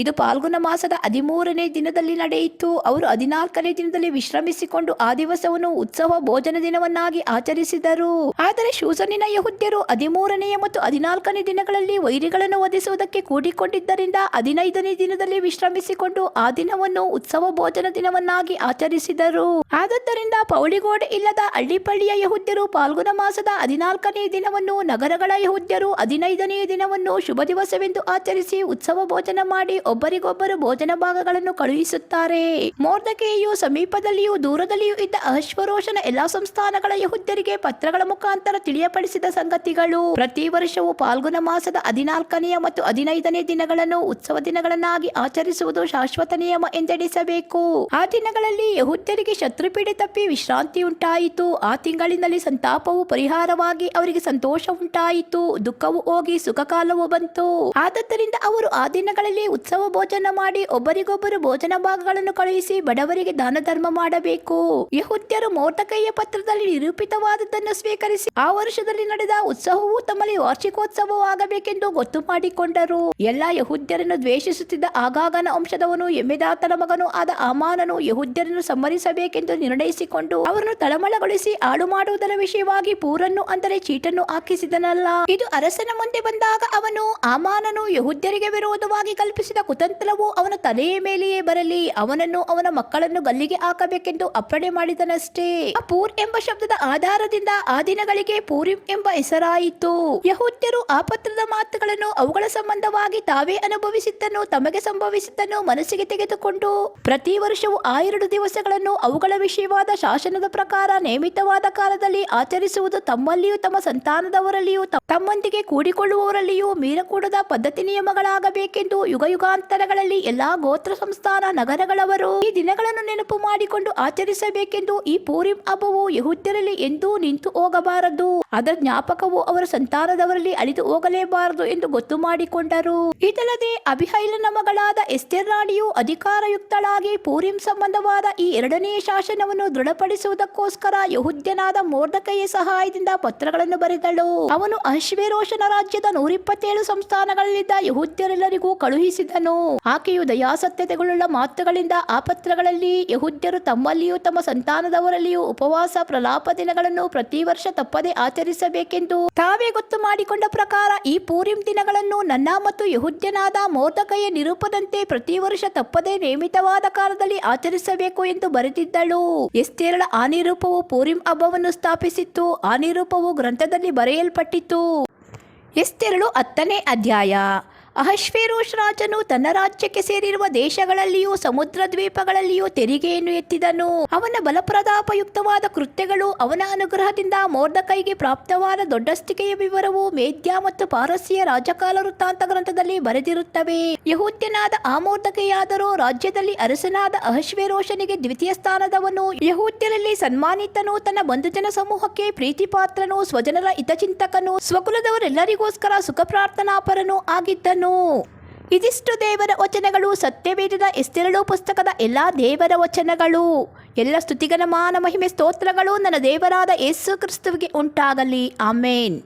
ಇದು ಫಾಲ್ಗುಣ ಮಾಸದ 13ನೇ ದಿನದಲ್ಲಿ ನಡೆಯಿತು. ಅವರು 14ನೇ ದಿನದಲ್ಲಿ ವಿಶ್ರಮಿಸಿಕೊಂಡು ಆ ದಿವಸವನ್ನು ಉತ್ಸವ ಭೋಜನ ದಿನವನ್ನಾಗಿ ಆಚರಿಸಿದರು. ಆದರೆ ಶೂಷನ್ನಿನ ಯಹೂದ್ಯರು 13ನೇ ಮತ್ತು 14ನೇ ದಿನಗಳಲ್ಲಿ ವೈರಿಗಳನ್ನು ವಧಿಸುವುದಕ್ಕೆ ಕೂಡಿಕೊಂಡಿದ್ದರಿಂದ 15ನೇ ದಿನದಲ್ಲಿ ವಿಶ್ರಮಿಸಿಕೊಂಡು ಆ ದಿನವನ್ನು ಉತ್ಸವ ಭೋಜನ ದಿನವನ್ನಾಗಿ ಆಚರಿಸಿದರು. ಆದದ್ದರಿಂದ ಪೌಳಿಗೋಡೆ ಇಲ್ಲದ ಹಳ್ಳಿಪಳ್ಳಿಯ ಯಹೂದ್ಯರು ಫಾಲ್ಗುಣ ಮಾಸದ 14ನೇ ದಿನವನ್ನು, ನಗರಗಳ ಯಹೂದ್ಯರು 15ನೇ ದಿನವನ್ನು ಶುಭ ದಿವಸವೆಂದು ಆಚರಿಸಿ ಉತ್ಸವ ಭೋಜನ ಮಾಡಿ ಒಬ್ಬರಿಗೊಬ್ಬರು ಭೋಜನ ಭಾಗಗಳನ್ನು ಕಳುಹಿಸುತ್ತಾರೆ. ಮೊರ್ದಕೈಯು ಸಮೀಪದಲ್ಲಿಯೂ ದೂರದಲ್ಲಿಯೂ ಇದ್ದ ಅಹಷ್ವೇರೋಷನ ಎಲ್ಲಾ ಸಂಸ್ಥಾನಗಳ ಯಹೂದ್ಯರಿಗೆ ಪತ್ರಗಳ ಮುಖಾಂತರ ತಿಳಿಯಪಡಿಸಿದ ಸಂಗತಿಗಳು. ಪ್ರತಿ ವರ್ಷವೂ ಫಾಲ್ಗುಣ ಮಾಸದ 14ನೇ ಮತ್ತು 15ನೇ ದಿನಗಳನ್ನು ಉತ್ಸವ ದಿನಗಳನ್ನಾಗಿ ಆಚರಿಸುವುದು ಶಾಶ್ವತ ನಿಯಮ ಎಂದೆಣಿಸಬೇಕು. ಆ ದಿನಗಳಲ್ಲಿ ಯಹೂದ್ಯರಿಗೆ ಶತ್ರುಪೀಡೆ ತಪ್ಪಿ ವಿಶ್ರಾಂತಿ ಉಂಟಾಯಿತು. ಆ ತಿಂಗಳಿನಲ್ಲಿ ಸಂತಾಪವು ಪರಿಹಾರವಾಗಿ ಅವರಿಗೆ ಸಂತೋಷ ಉಂಟಾಯಿತು. ದುಃಖವು ಹೋಗಿ ಸುಖಕಾಲವು ಬಂತು. ಆದ್ದರಿಂದ ಅವರು ಆ ದಿನಗಳಲ್ಲಿ ಉತ್ಸವ ಭೋಜನ ಮಾಡಿ ಒಬ್ಬರಿಗೊಬ್ಬರು ಭೋಜನ ಭಾಗಗಳನ್ನು ಕಳುಹಿಸಿ ಬಡವರಿಗೆ ದಾನ ಧರ್ಮ ಮಾಡಬೇಕು. ಯಹೂದ್ಯರು ಮೊರ್ದಕೈಯ ಪತ್ರದಲ್ಲಿ ನಿರೂಪಿತವಾದದ್ದನ್ನು ಸ್ವೀಕರಿಸಿ ಆ ವರ್ಷದಲ್ಲಿ ನಡೆದ ಉತ್ಸವವು ತಮ್ಮಲ್ಲಿ ವಾರ್ಷಿಕೋತ್ಸವವಾಗಬೇಕೆಂದು ಗೊತ್ತು ಮಾಡಿಕೊಂಡರು. ಎಲ್ಲಾ ಯಹೂದ್ಯರನ್ನು ದ್ವೇಷಿಸುತ್ತಿದ್ದ ಆಗಾಗನ ವಂಶದವನು ಎಮ್ಮೆದಾತನ ಮಗನೂ ಆದ ಆಮಾನನು ಯಹೂದ್ಯರನ್ನು ಸಂಹರಿಸಬೇಕೆಂದು ನಿರ್ಣಯಿಸಿಕೊಂಡು ಅವರನ್ನು ತಳಮಳಗೊಳಿಸಿ ಹಾಳು ಮಾಡುವುದರ ವಿಷಯವಾಗಿ ಪೂರನ್ನು ಅಂದರೆ ಚೀಟನ್ನು ಹಾಕಿಸಿದನಲ್ಲ. ಇದು ಅರಸನ ಮುಂದೆ ಬಂದಾಗ ಅವನು, ಆಮಾನನು ಯಹೂದ್ಯರಿಗೆ ವಿರೋಧವಾಗಿ ಕಲ್ಪಿಸಿದ ಕುತಂತ್ರವು ಅವನ ತಲೆಯ ಮೇಲೆಯೇ ಬರಲಿ, ಅವನನ್ನು ಅವನ ಮಕ್ಕಳನ್ನು ಗಲ್ಲಿಗೆ ಹಾಕಬೇಕೆಂದು ಅಪ್ಪಣೆ ಮಾಡಿದನಷ್ಟೇ. ಪೂರ್ ಎಂಬ ಶಬ್ದದ ಆಧಾರದಿಂದ ಆ ದಿನಗಳಿಗೆ ಪೂರಿಂ ಎಂಬ ಹೆಸರಾಯಿತು. ಯಹೂದ್ಯರು ಆ ಪತ್ರದ ಮಾತುಗಳನ್ನು ಅವುಗಳ ಸಂಬಂಧವಾಗಿ ತಾವೇ ಅನುಭವಿಸಿದ್ದನ್ನು, ತಮಗೆ ಸಂಭವಿಸಿದ್ದನ್ನು ಮನಸ್ಸಿಗೆ ತೆಗೆದುಕೊಂಡು ಪ್ರತಿ ವರ್ಷವೂ ಆ 2 ದಿವಸಗಳನ್ನು ಅವುಗಳ ವಿಷಯವಾದ ಶಾಸನದ ಪ್ರಕಾರ ನೇಮಿತವಾದ ಕಾಲದಲ್ಲಿ ಆಚರಿಸುವುದು ತಮ್ಮಲ್ಲಿಯೂ ತಮ್ಮ ಸಂತಾನದವರಲ್ಲಿಯೂ ತಮ್ಮೊಂದಿಗೆ ಕೂಡಿಕೊಳ್ಳುವವರಲ್ಲಿಯೂ ಮೀರಕೂಡದ ಪದ್ಧತಿ ನಿಯಮಗಳಾಗಬೇಕೆಂದು ಯುಗಯುಗಾಂತರಗಳಲ್ಲಿ ಎಲ್ಲಾ ಗೋತ್ರ ಸಂಸ್ಥಾನ ನಗರಗಳವರು ಈ ದಿನಗಳನ್ನು ನೆನಪು ಮಾಡಿಕೊಂಡು ಆಚರಿಸಬೇಕೆಂದು ಈ ಪೂರಿಂ ಹಬ್ಬವು ಯಹೂದ್ಯರಲ್ಲಿ ಎಂದೂ ನಿಂತು ಹೋಗಬಾರದು, ಅದರ ಜ್ಞಾಪಕವು ಅವರ ಸಂತಾನದವರಲ್ಲಿ ಅಳಿದು ಹೋಗಲೇಬಾರದು ಎಂದು ಗೊತ್ತು ಮಾಡಿಕೊಂಡರು. ಇದಲ್ಲದೆ ಅಬಿಹೈಲನ ಮಗಳಾದ ಎಸ್ತೇರ್ ರಾಣಿಯು ಅಧಿಕಾರಯುಕ್ತಳಾಗಿ ಪೂರಿಂ ಸಂಬಂಧವಾದ ಈ 2ನೇ ಶಾಸನವನ್ನು ದೃಢಪಡಿಸುವುದಕ್ಕೋಸ್ಕರ ಯಹೂದ್ಯನಾದ ಮೊರ್ದಕೈಯ ಸಹಾಯದಿಂದ ಪತ್ರಗಳನ್ನು ಬರೆದಳು. ಅವನು ಅಹಷ್ವೇರೋಷನ ರಾಜ್ಯದ 127 ಸಂಸ್ಥಾನಗಳಲ್ಲಿದ್ದ ಯಹೂದ್ಯರೆಲ್ಲರಿಗೂ ಕಳುಹಿಸಿದನು. ಆಕೆಯು ದಯಾಸತ್ಯತೆಗಳುಳ್ಳ ಮಾತುಗಳಿಂದ ಆ ಪತ್ರಗಳಲ್ಲಿ ಯಹೂದ್ಯರು ತಮ್ಮಲ್ಲಿಯೂ ತಮ್ಮ ಸಂತಾನದವರಲ್ಲಿಯೂ ಉಪವಾಸ ಪ್ರಲಾಪ ದಿನಗಳನ್ನು ಪ್ರತಿ ವರ್ಷ ತಪ್ಪದೆ ಆಚರಿಸಬೇಕೆಂದು ತಾವೇ ಗೊತ್ತು ಮಾಡಿಕೊಂಡ ಪ್ರಕಾರ ಈ ಪೂರಿಂ ದಿನಗಳನ್ನು ನನ್ನ ಮತ್ತು ಯಹೂದ್ಯನಾದ ಮೊರ್ದಕೈಯ ನಿರೂಪದಂತೆ ಪ್ರತಿ ವರ್ಷ ತಪ್ಪದೆ ನೇಮಿತವಾದ ಕಾಲದಲ್ಲಿ ಆಚರಿಸಬೇಕು ಎಂದು ಬರೆದಿದ್ದಳು. ಎಸ್ತೇರಳ ಆ ನಿರೂಪವು ಪೂರಿಂ ಹಬ್ಬವನ್ನು ಸ್ಥಾಪಿಸಿತ್ತು. ಆ ನಿರೂಪವು ಗ್ರಂಥದಲ್ಲಿ ಬರೆಯಲ್ಪಟ್ಟಿತು. ಎಸ್ತೇರಳು 10ನೇ ಅಧ್ಯಾಯ. ಅಹಷ್ವೇರೋಷ್ ರಾಜನು ತನ್ನ ರಾಜ್ಯಕ್ಕೆ ಸೇರಿರುವ ದೇಶಗಳಲ್ಲಿಯೂ ಸಮುದ್ರ ದ್ವೀಪಗಳಲ್ಲಿಯೂ ತೆರಿಗೆಯನ್ನು ಎತ್ತಿದನು. ಅವನ ಬಲಪ್ರತಾಪಯುಕ್ತವಾದ ಕೃತ್ಯಗಳು, ಅವನ ಅನುಗ್ರಹದಿಂದ ಮೊರ್ದಕೈಗೆ ಪ್ರಾಪ್ತವಾದ ದೊಡ್ಡಸ್ತಿಕೆಯ ವಿವರವು ಮೇದ್ಯ ಮತ್ತು ಪಾರಸಿಯ ರಾಜಕಾಲ ವೃತ್ತಾಂತ ಗ್ರಂಥದಲ್ಲಿ ಬರೆದಿರುತ್ತವೆ. ಯಹೂದ್ಯನಾದ ಆ ಮೊರ್ದಕೈಯಾದರೋ ರಾಜ್ಯದಲ್ಲಿ ಅರಸನಾದ ಅಹಷ್ವೇರೋಷನಿಗೆ ದ್ವಿತೀಯ ಸ್ಥಾನದವನು, ಯಹೂದ್ಯರಲ್ಲಿ ಸನ್ಮಾನಿತನು, ತನ್ನ ಬಂಧುಜನ ಸಮೂಹಕ್ಕೆ ಪ್ರೀತಿಪಾತ್ರನು, ಸ್ವಜನರ ಹಿತಚಿಂತಕನು, ಸ್ವಕುಲದವರೆಲ್ಲರಿಗೋಸ್ಕರ ಸುಖ ಪ್ರಾರ್ಥನಾಪರನು ಆಗಿದ್ದನು. ಇದಿಷ್ಟು ದೇವರ ವಚನಗಳು. ಸತ್ಯವೇದದ ಎಸ್ತೇರಳು ಪುಸ್ತಕದ ಎಲ್ಲ ದೇವರ ವಚನಗಳು. ಎಲ್ಲ ಸ್ತುತಿಗನ ಮಾನ ಮಹಿಮೆ ಸ್ತೋತ್ರಗಳು ನನ್ನ ದೇವರಾದ ಯೇಸು ಕ್ರಿಸ್ತುವಿಗೆ ಉಂಟಾಗಲಿ. ಆಮೇನ್.